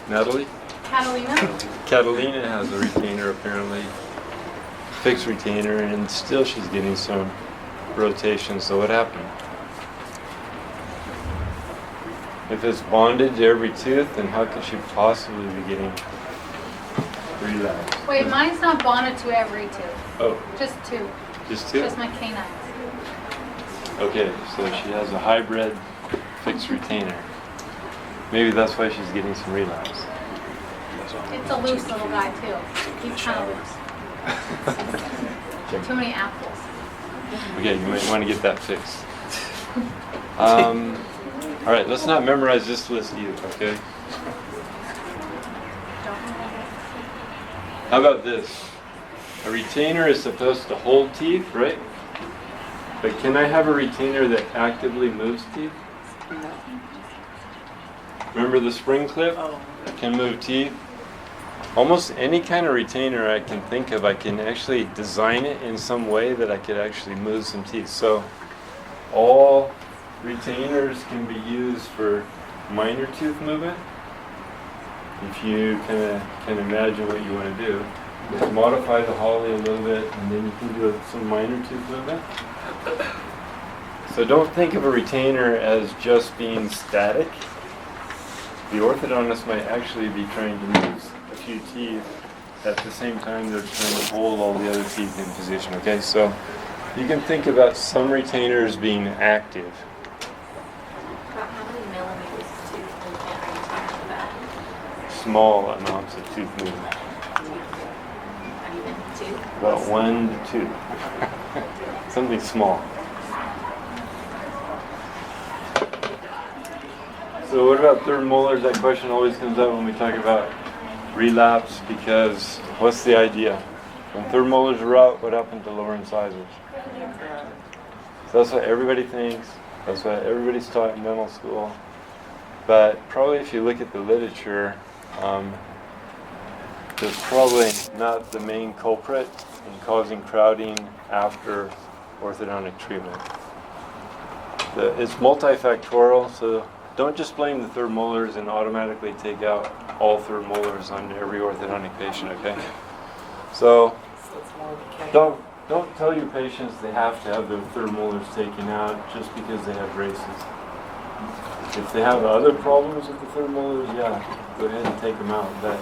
Natalie? Catalina? Catalina has a retainer apparently. Fixed retainer, and still she's getting some rotation. So what happened? If it's bonded to every tooth, then how could she possibly be getting relapse? Wait, mine's not bonded to every tooth. Oh, Just two. just two? Just my canines. Okay, so she has a hybrid fixed retainer. Maybe that's why she's getting some relapse. It's a loose little guy too. He's kind of loose. Too many apples. Okay, you might want to get that fixed. All right, let's not memorize this list either, okay? How about this? A retainer is supposed to hold teeth, right? But can I have a retainer that actively moves teeth? Remember the spring clip? Can move teeth. Almost any kind of retainer I can think of, I can actually design it in some way that I could actually move some teeth. So all retainers can be used for minor tooth movement. If you can imagine what you want to do, just modify the Holly a little bit, and then you can do some minor tooth movement. So don't think of a retainer as just being static. The orthodontist might actually be trying to move a few teeth at the same time they're trying to hold all the other teeth in position, okay? So you can think about some retainers being active. About how many millimeters of tooth movement are you talking about? Small amounts of tooth movement. Not even 2? About 1 to 2. Something small. So what about third molars? That question always comes up when we talk about relapse, because what's the idea? When third molars are out, what happened to lower incisors? So that's what everybody thinks. That's what everybody's taught in dental school. But probably if you look at the literature, there's probably not the main culprit in causing crowding after orthodontic treatment. It's multifactorial, so don't just blame the third molars and automatically take out all third molars on every orthodontic patient, okay? So don't tell your patients they have to have their third molars taken out just because they have braces. If they have other problems with the third molars, yeah, go ahead and take them out. But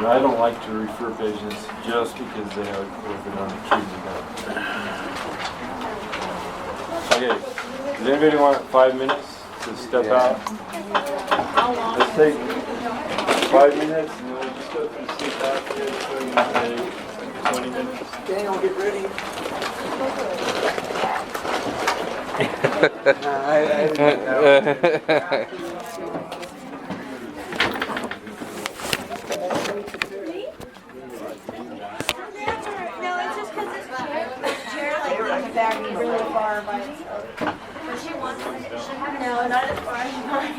I don't like to refer patients just because they have orthodontic treatment. Okay, does anybody want 5 minutes to step out? How long? Let's take 5 minutes and then we'll just go through sleep after, so we can take 20 minutes. Daniel, get ready. No, it's just because this chair like leans back really far by itself. No, not as far as mine.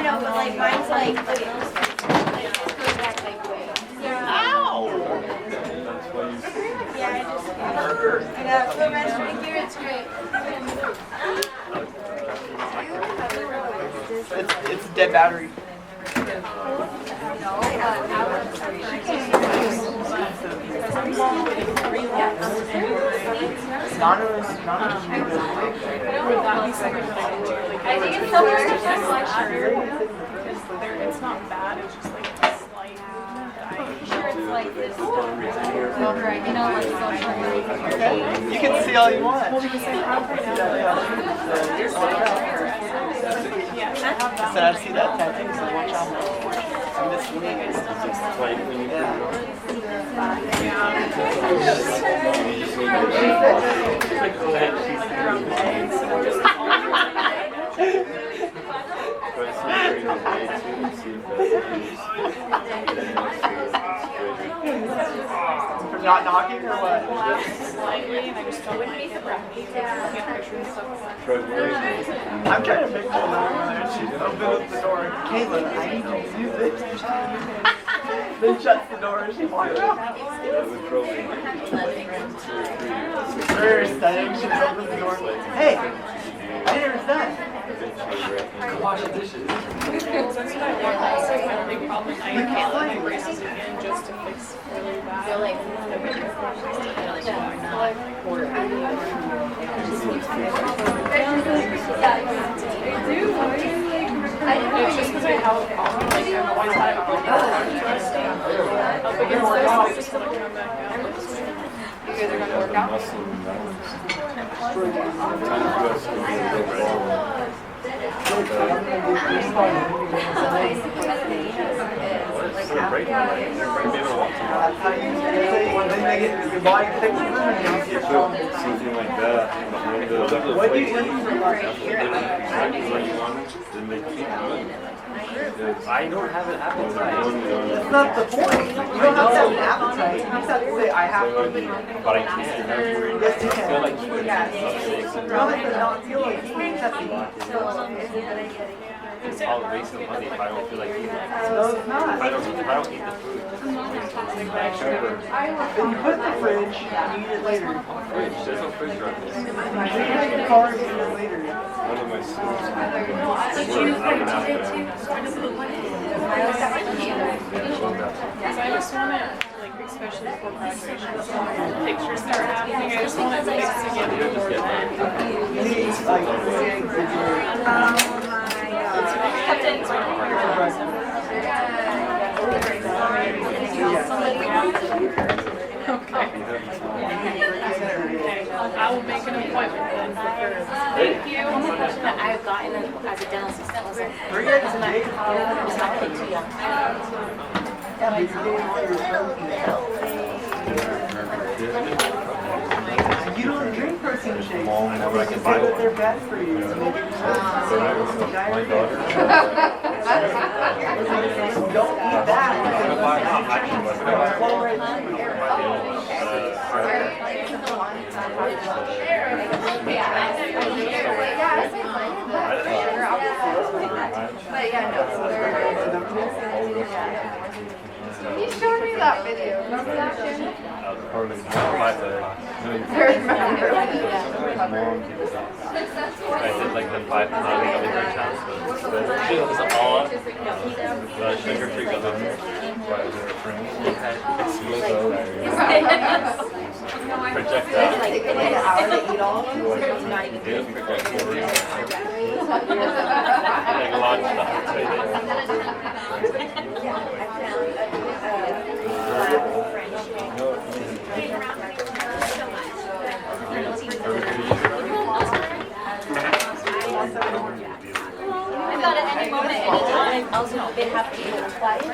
No, but like mine's like, okay. Like this goes back like way. Yeah. Ow! Yeah, I got so much right here, it's great. It's a dead battery. I think it's so weird to just like it's not bad, it's just like a slight movement. I'm sure it's like this over, you know, like social. You can see all you want. Well, because I have right now, So I see that tattoo, so watch out. I'm this wing. It's tight when you put it on. For not knocking or what? Slightly, and I just don't like it. Can't picture and stuff. I'm trying to make one out and she opens up the door. Kayla, I need you to use it. Then shuts the door and she walks out. Her aesthetic, she opens the door. Hey, I didn't understand. Wash the dishes. That's what I want. That's like my big problem. I can't let my braces again just to fix really bad. I feel like It's just because I have a problem. Like I've always had a problem. Up against this, I'm just gonna come back out. You guys are gonna work out? Your body fixes them and you get Something like that. What do you do? I don't have an appetite. That's not the point. You don't have to have an appetite. You just have to say, I have one. But I can't. Yes, you I feel can. like eating something. No, it does not feel like you just have to eat. It's all a waste of money if I don't feel like eating. No, it's If not. I don't eat the food. Then you put it in the fridge and you eat it later. Fridge. There's no fridge around this. You take the car and eat it later. One of my students. Because I just want it, like, especially before graduation, pictures start happening. I just want it fixed to get before then. It's like, I will make an appointment then for Thursday. Thank you. One more question that I've gotten as a dental assistant was like, Bring it to me. it's not paid too young. You don't drink protein shakes. I know, but I can buy one. They're bad for you. My daughter. Don't eat that. But yeah, no, so you showed me that video. Remember that, Shannon? I did like the 5 pound liver challenge. She was all up. The sugar free gum. Project that. Like an hour to eat all of them. Like a lot of stuff. I thought at any moment, anytime, also they have to eat it twice.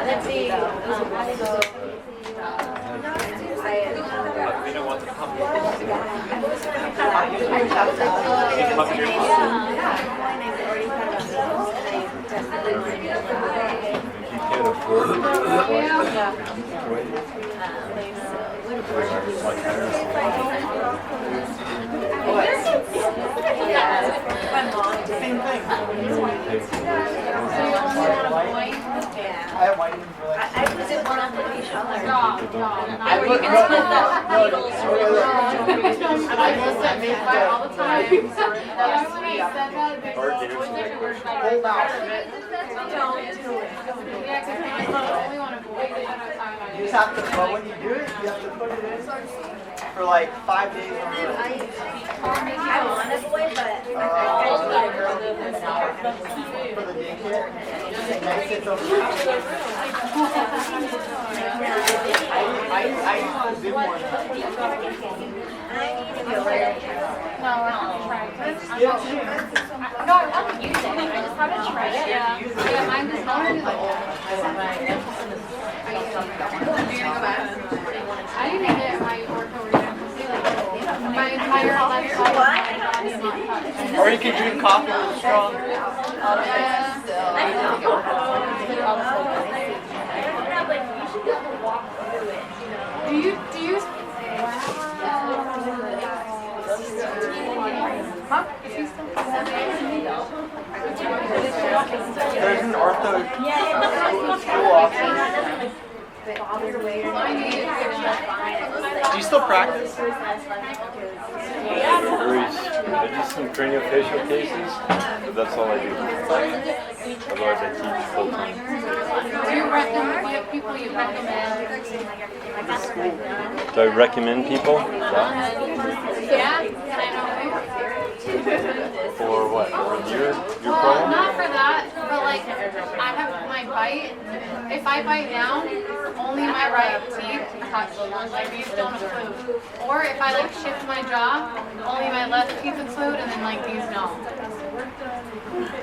Let's see. We don't want to come. If you can't afford it, Same thing. I have whitening for like. I put it one on the each other. I Or you can split the needles. I must admit that all the time. That's what he said that. Hold out. I only want to avoid it at a time. You just have to, but when you do it, you have to put it in for like 5 days. I want to avoid, but I also got a girl that was For the daycare. Nice sits over there. I used to do one. No, I haven't tried it. No, I want to use it. I just haven't tried it. Yeah, mine does not do like that. I didn't get my ortho reader. My entire left side. Or you can drink coffee with a straw. Do you? Huh? There's an ortho school office. Do you still practice? I do some craniofacial cases, but that's all I do. Otherwise I teach full time. Do you recommend what people you recommend? Do I recommend people? Yeah, can I know? For what? For your Well, problem? not for that, but like I have my bite. If I bite down, only my right teeth touch. Like these don't include. Or if I like shift my jaw, only my left teeth include, and then like these don't.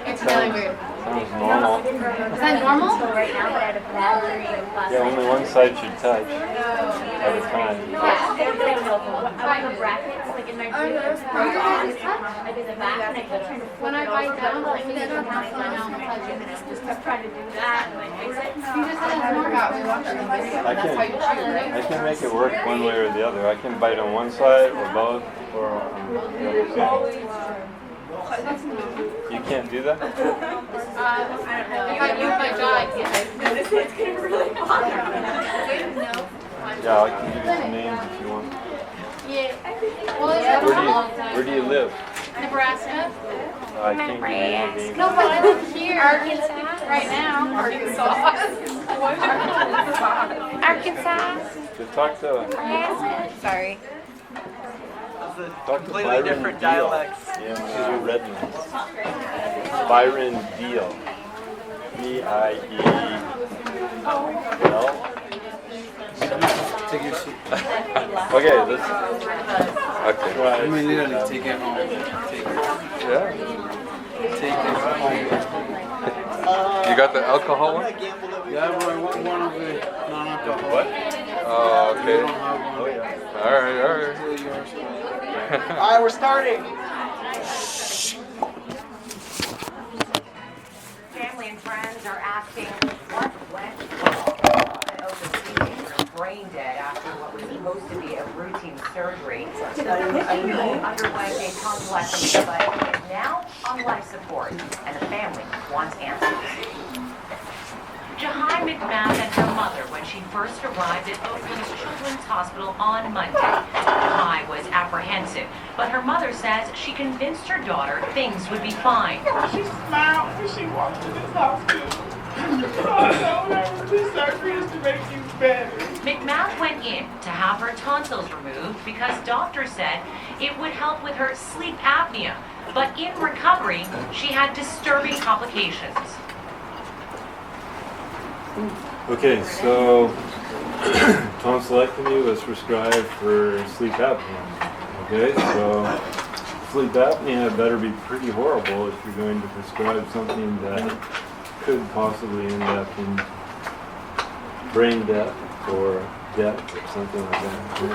It's really weird. Sounds normal. Is that normal? Yeah, only one side should touch at a time. When I bite down, like my mouth touches. Just try to do that. You just said I can make it work one way or the other. I can bite on one side or both or on the other side. You can't do that? if I use my jaw, I can't. Yeah, I can give you some names if you want. Yeah. Well, it's been a long time. Where do you live? Nebraska. I can't give you more names. No, but I live here. Arkansas. Right now. Arkansas. To talk to Sorry. Completely different dialects. in Redlands. Byron Deal. D-I-E-L. Take your seat. Okay, let's Okay. try. You may literally take it home. Take it. Yeah. Take it home. You got the alcohol one? Yeah, but I want one of the non-alcohol. What? Oh, You okay. don't have one. Oh, yeah. All right, all right. Still yours. Alright, we're starting. Family and friends are asking what went wrong. Overseas, brain dead after what was supposed to be a routine surgery. Underwent a convalescence, but is now on life support, and the family wants answers. Jahi McMahon and her mother when she first arrived at Oakland's Children's Hospital on Monday. Jahi was apprehensive, but her mother says she convinced her daughter things would be fine. She smiled when she walked to this hospital. I told her this surgery is to make you better. McMahon went in to have her tonsils removed because doctors said it would help with her sleep apnea. But in recovery, she had disturbing complications. Okay, so tonsillectomy was prescribed for sleep apnea. Okay, so sleep apnea better be pretty horrible if you're going to prescribe something that could possibly end up in brain death or death or something like that. Okay?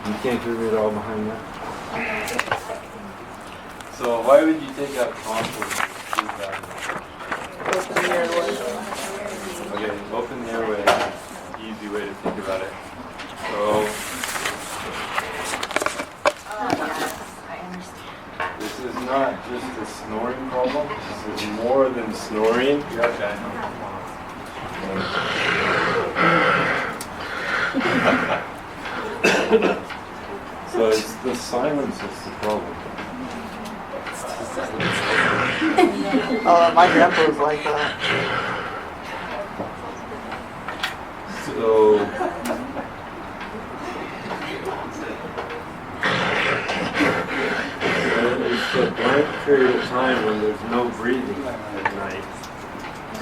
You can't read it all behind that. So why would you take out tonsils? Sleep apnea? Open the airway. Okay, open the airway. Easy way to think about it. So, this is not just a snoring problem. This is more than snoring. Okay. So it's the silence that's the problem. My grandpa was like that. So, it's the brain length period of time when there's no breathing at night.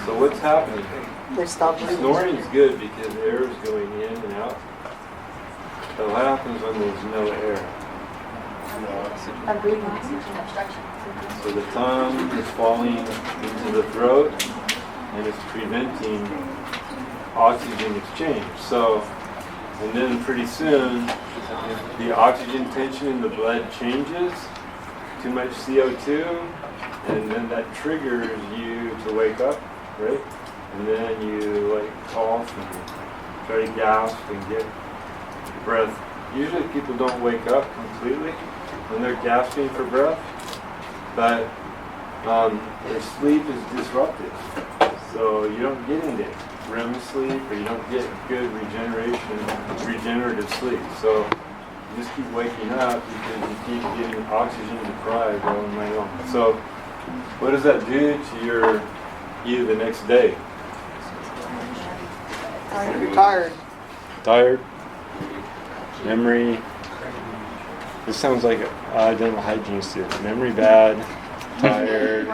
So what's happening? They stop breathing. Snoring is good because air is going in and out. But what happens when there's no air? A breathing obstruction. So the tongue is falling into the throat and it's preventing oxygen exchange. So, and then pretty soon, the oxygen tension in the blood changes, too much CO2, and then that triggers you to wake up, right? And then you like cough and try to gasp and get breath. Usually people don't wake up completely when they're gasping for breath, but their sleep is disrupted. So you don't get into REM sleep, or you don't get good regenerative sleep. So you just keep waking up because you keep getting oxygen deprived all night long. So what does that do to you the next day? You're tired. Tired? Memory? This sounds like a dental hygiene student. Memory bad, tired,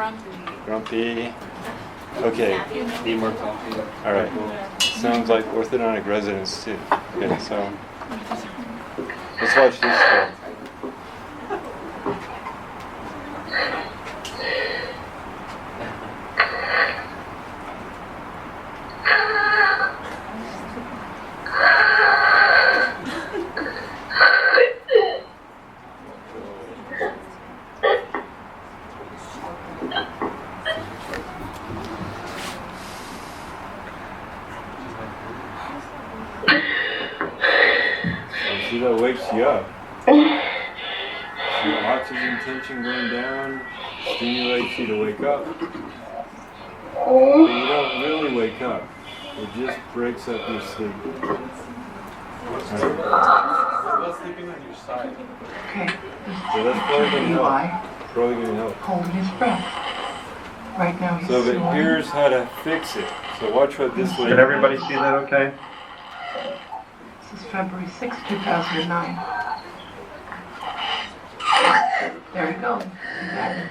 grumpy. Okay. Need more coffee. All right. Sounds like orthodontic residents too. Okay, so let's watch this stuff. See, that wakes you up. The oxygen tension going down stimulates you to wake up. But you don't really wake up. It just breaks up your sleep. What's sleeping on your side? Okay. So that's probably going to help. Probably going to help. Holding his breath. Right now he's So, but snoring. here's how to fix it. So watch what this lady. Can everybody see that okay? This is February 6, 2009. There he goes. He's at it.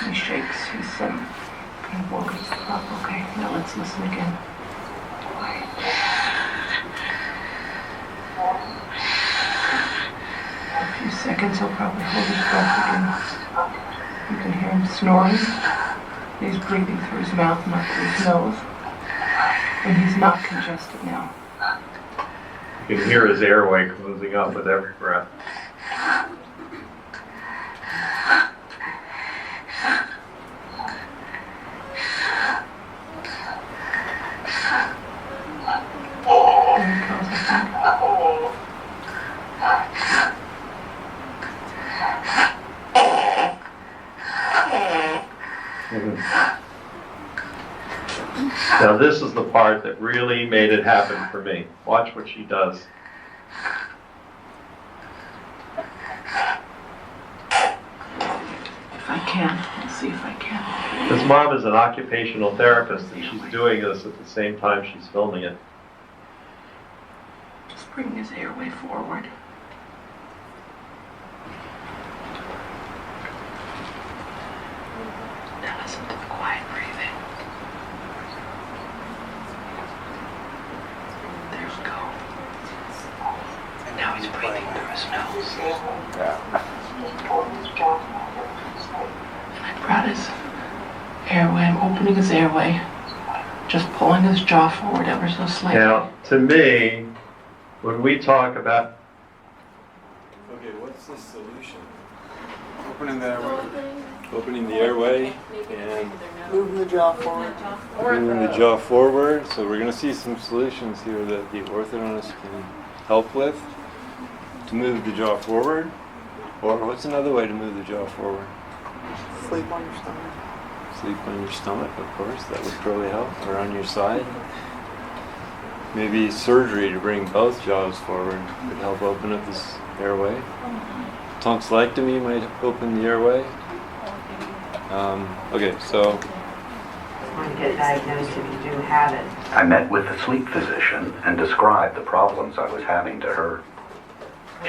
He shakes. He's kind of woken up. Okay, now let's listen again. Quiet. A few seconds, he'll probably hold his breath again. You can hear him snoring. He's breathing through his mouth, not through his nose. And he's not congested now. You can hear his airway closing up with every breath. There he goes, I think. Now this is the part that really made it happen for me. Watch what she does. If I can, let's see if I can. His mom is an occupational therapist and she's doing this at the same time she's filming it. Just bring his airway forward. Now listen to the quiet breathing. There we go. And now he's breathing through his nose. And I brought his airway. I'm opening his airway. Just pulling his jaw forward ever so slightly. Now, to me, when we talk about Okay, what's the solution? Opening the airway. Opening the airway and Moving the jaw forward. moving the jaw forward. So we're going to see some solutions here that the orthodontist can help with to move the jaw forward. Or what's another way to move the jaw forward? Sleep on your stomach. Sleep on your stomach, of course. That would probably help. Or on your side. Maybe surgery to bring both jaws forward could help open up this airway. Tonsillectomy might open the airway. Okay, so Want to get diagnosed if you do have it. I met with the sleep physician and described the problems I was having to her.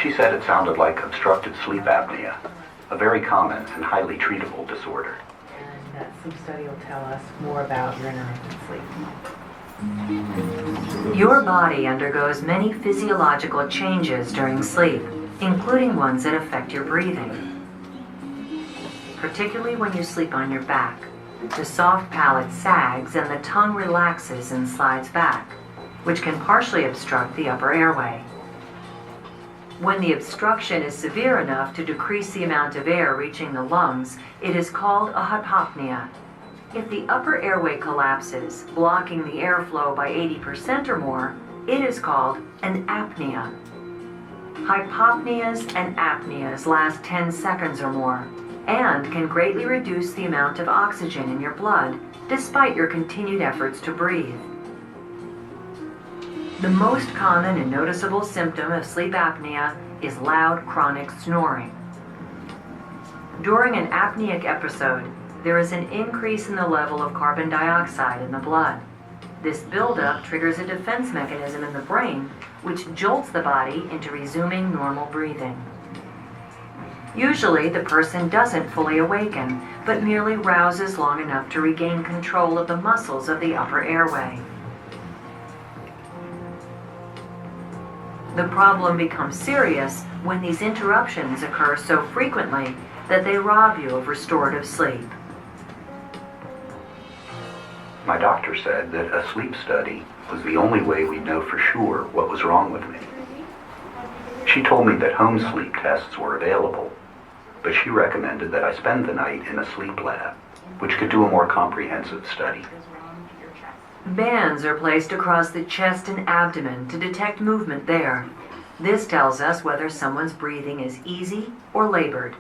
She said it sounded like obstructive sleep apnea, a very common and highly treatable disorder. And that sleep study will tell us more about your intermittent sleep. Your body undergoes many physiological changes during sleep, including ones that affect your breathing. Particularly when you sleep on your back, the soft palate sags and the tongue relaxes and slides back, which can partially obstruct the upper airway. When the obstruction is severe enough to decrease the amount of air reaching the lungs, it is called a hypopnea. If the upper airway collapses, blocking the airflow by 80% or more, it is called an apnea. Hypopneas and apneas last 10 seconds or more and can greatly reduce the amount of oxygen in your blood despite your continued efforts to breathe. The most common and noticeable symptom of sleep apnea is loud chronic snoring. During an apneic episode, there is an increase in the level of carbon dioxide in the blood. This buildup triggers a defense mechanism in the brain, which jolts the body into resuming normal breathing. Usually, the person doesn't fully awaken, but merely rouses long enough to regain control of the muscles of the upper airway. The problem becomes serious when these interruptions occur so frequently that they rob you of restorative sleep. My doctor said that a sleep study was the only way we'd know for sure what was wrong with me. She told me that home sleep tests were available, but she recommended that I spend the night in a sleep lab, which could do a more comprehensive study. Bands are placed across the chest and abdomen to detect movement there. This tells us whether someone's breathing is easy or labored.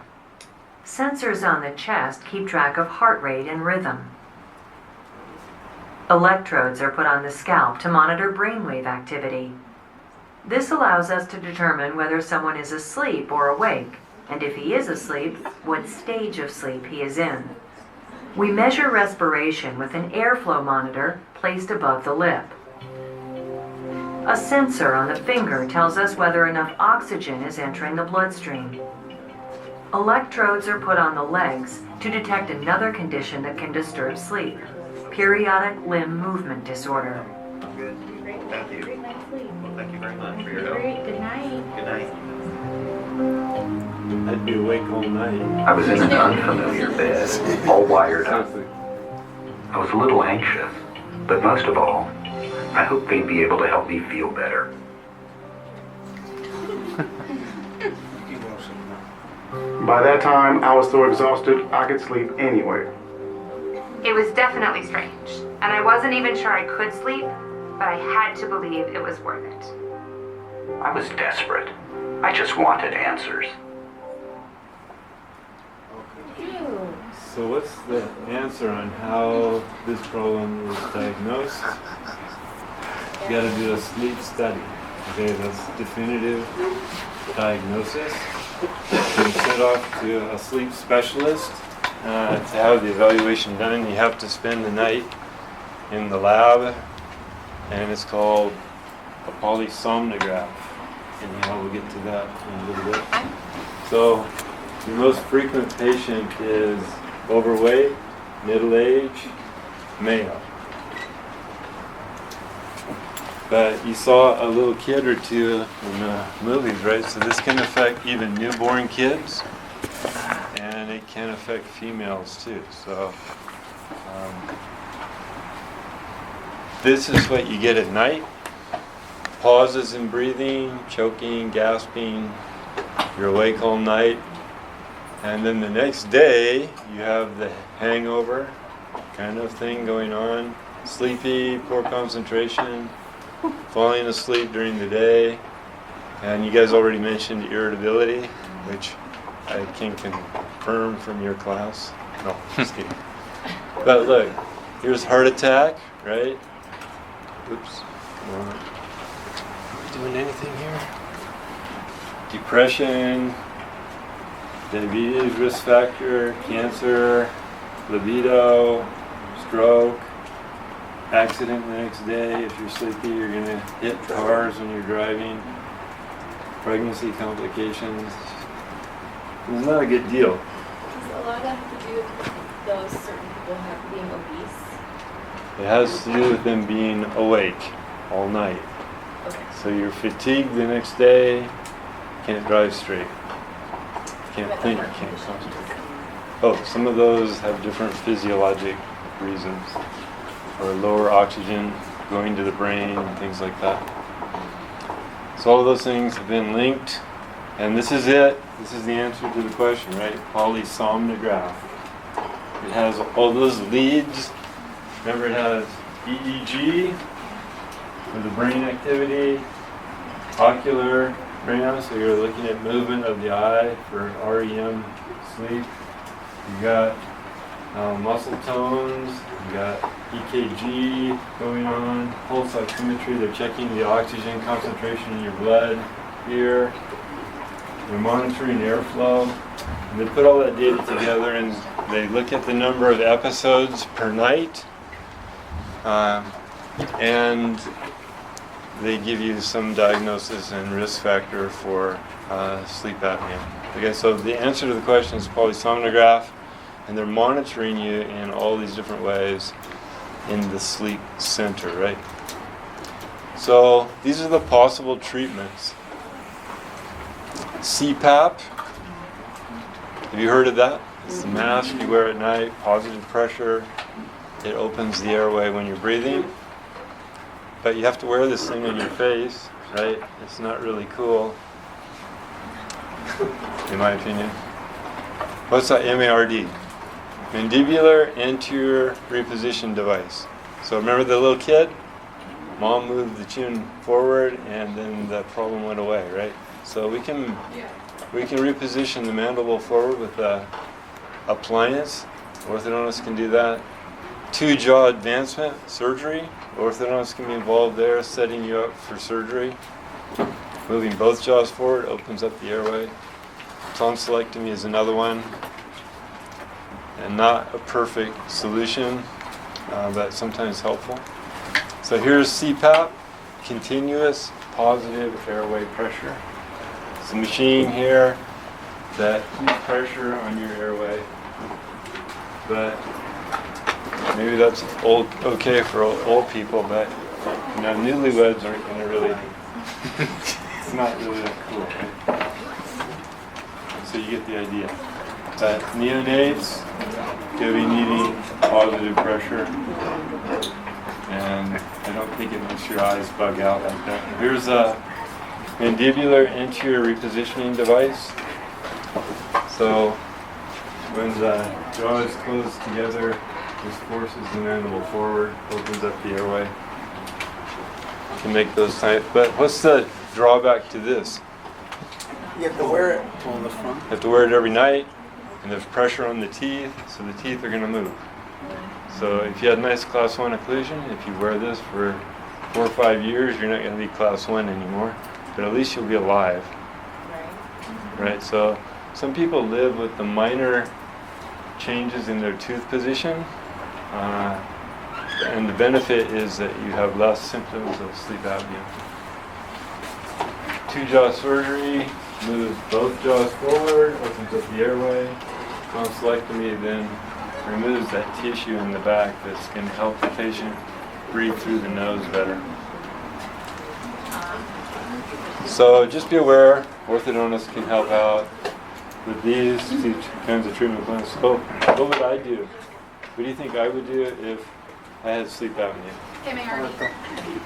Sensors on the chest keep track of heart rate and rhythm. Electrodes are put on the scalp to monitor brainwave activity. This allows us to determine whether someone is asleep or awake, and if he is asleep, what stage of sleep he is in. We measure respiration with an airflow monitor placed above the lip. A sensor on the finger tells us whether enough oxygen is entering the bloodstream. Electrodes are put on the legs to detect another condition that can disturb sleep: periodic limb movement disorder. Good. Thank you. Great night's sleep. Well, thank you very much for your help. Great. Good night. Good night. I'd be awake all night. I was in an unfamiliar bed, all wired up. I was a little anxious, but most of all, I hoped they'd be able to help me feel better. By that time, I was so exhausted I could sleep anywhere. It was definitely strange, and I wasn't even sure I could sleep, but I had to believe it was worth it. I was desperate. I just wanted answers. So what's the answer on how this problem is diagnosed? You got to do a sleep study. Okay, that's definitive diagnosis. You send off to a sleep specialist to have the evaluation done. You have to spend the night in the lab, and it's called a polysomnograph. And we'll get to that in a little bit. So the most frequent patient is overweight, middle-aged, male. But you saw a little kid or two in the movies, right? So this can affect even newborn kids, and it can affect females too. So this is what you get at night. Pauses in breathing, choking, gasping. You're awake all night. And then the next day, you have the hangover kind of thing going on. Sleepy, poor concentration, falling asleep during the day. And you guys already mentioned irritability, which I can confirm from your class. No, just kidding. But look, here's heart attack, right? Oops, come on. Doing anything here? Depression, diabetes risk factor, cancer, libido, stroke, accident the next day. If you're sleepy, you're going to hit cars when you're driving. pregnancy complications. It's not a good deal. Does a lot of that have to do with those certain people being obese? It has to do with them being awake all night. Okay. So you're fatigued the next day, can't drive straight, can't think, can't concentrate. Oh, some of those have different physiologic reasons, or lower oxygen going to the brain and things like that. So all of those things have been linked, and this is it. This is the answer to the question, right? Polysomnograph. It has all those leads. Remember, it has EEG for the brain activity, ocular RAM, so you're looking at movement of the eye for REM sleep. You got muscle tones, you got EKG going on, pulse oximetry, they're checking the oxygen concentration in your blood here. They're monitoring airflow. And they put all that data together and they look at the number of episodes per night. And they give you some diagnosis and risk factor for sleep apnea. Okay, so the answer to the question is polysomnograph, and they're monitoring you in all these different ways in the sleep center, right? So these are the possible treatments. CPAP, have you heard of that? It's the mask you wear at night, positive pressure. It opens the airway when you're breathing. But you have to wear this thing on your face, right? It's not really cool, in my opinion. What's that MARD? Mandibular anterior reposition device. So remember the little kid? Mom moved the chin forward and then the problem went away, right? So we can reposition the mandible forward with a appliance. Orthodontist can do that. 2-jaw advancement surgery. Orthodontist can be involved there, setting you up for surgery. Moving both jaws forward opens up the airway. Tonsillectomy is another one. And not a perfect solution, but sometimes helpful. So here's CPAP, continuous positive airway pressure. It's a machine here that keeps pressure on your airway. But maybe that's okay for old people, but newlyweds aren't going to really, it's not really that cool, right? So you get the idea. But neonates, you'll be needing positive pressure, and I don't think it makes your eyes bug out like that. Here's a mandibular anterior repositioning device. So when the jaw is closed together, this forces the mandible forward, opens up the airway. You can make those tight. But what's the drawback to this? You have to wear it on the front. You have to wear it every night, and there's pressure on the teeth, so the teeth are going to move. So if you had nice class 1 occlusion, if you wear this for 4 or 5 years, you're not going to be class 1 anymore, but at least you'll be alive. Right? So some people live with the minor changes in their tooth position, and the benefit is that you have less symptoms of sleep apnea. 2-jaw surgery moves both jaws forward, opens up the airway. Tonsillectomy then removes that tissue in the back that's going to help the patient breathe through the nose better. So just be aware, orthodontists can help out with these kinds of treatment plans. So what would I do? What do you think I would do if I had sleep apnea?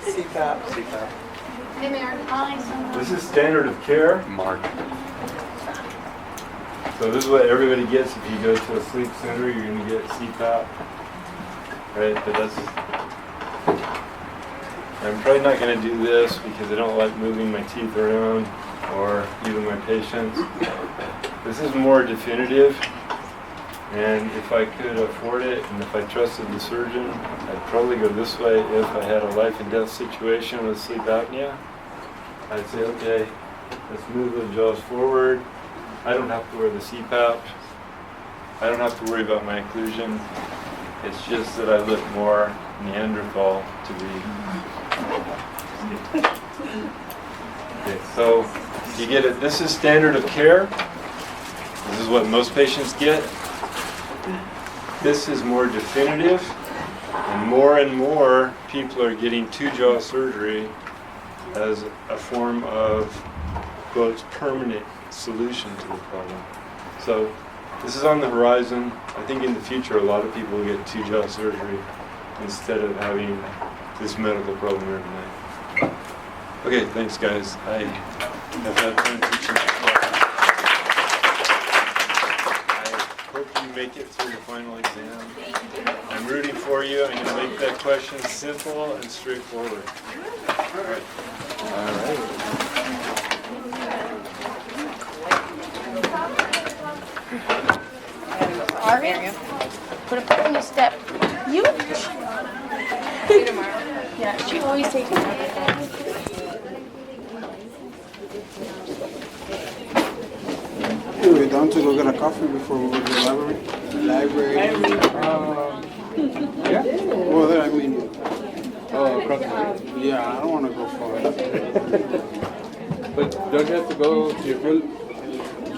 CPAP. This is standard of care. Mark. So this is what everybody gets if you go to a sleep center. You're going to get CPAP, right? But I'm probably not going to do this because I don't like moving my teeth around or even my patients. This is more definitive, and if I could afford it and if I trusted the surgeon, I'd probably go this way if I had a life and death situation with sleep apnea. I'd say, okay, let's move the jaws forward. I don't have to wear the CPAP. I don't have to worry about my occlusion. It's just that I look more Neanderthal to be. Okay, so you get it. This is standard of care. This is what most patients get. This is more definitive, and more people are getting two-jaw surgery as a form of, quote, permanent solution to the problem. So this is on the horizon. I think in the future a lot of people will get two-jaw surgery instead of having this medical problem every night. Okay, thanks guys. I have had fun teaching. I hope you make it through the final exam. I'm rooting for you. I'm going to make that question simple and straightforward. All right. All right. Margaret, put a foot in your step. You? See you tomorrow. Yeah, she always takes me. We're down to go get a coffee before we go to the library. Yeah? Well, there, I mean. Oh, across the street? Yeah, I don't want to go far. But don't you have to go to your field?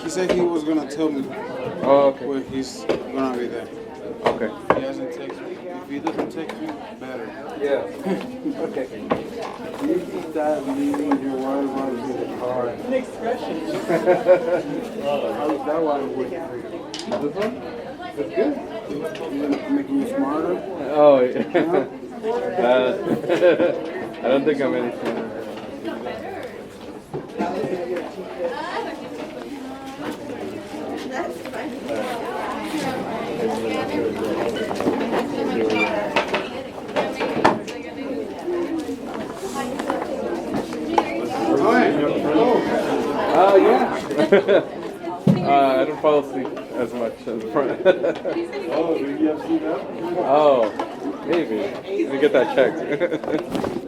He said he was going to tell me when he's going to be there. Okay. He hasn't texted me. If he doesn't text me, better. Yeah. Okay. You start leaving your water bottles in the car. Next question. How's that one working for you? This one? That's good. You're making you smarter? Oh, yeah. I don't think I'm any smarter. Oh, yeah. I don't fall asleep as much as front. Oh, maybe I've seen that. Oh, maybe. Let me get that checked.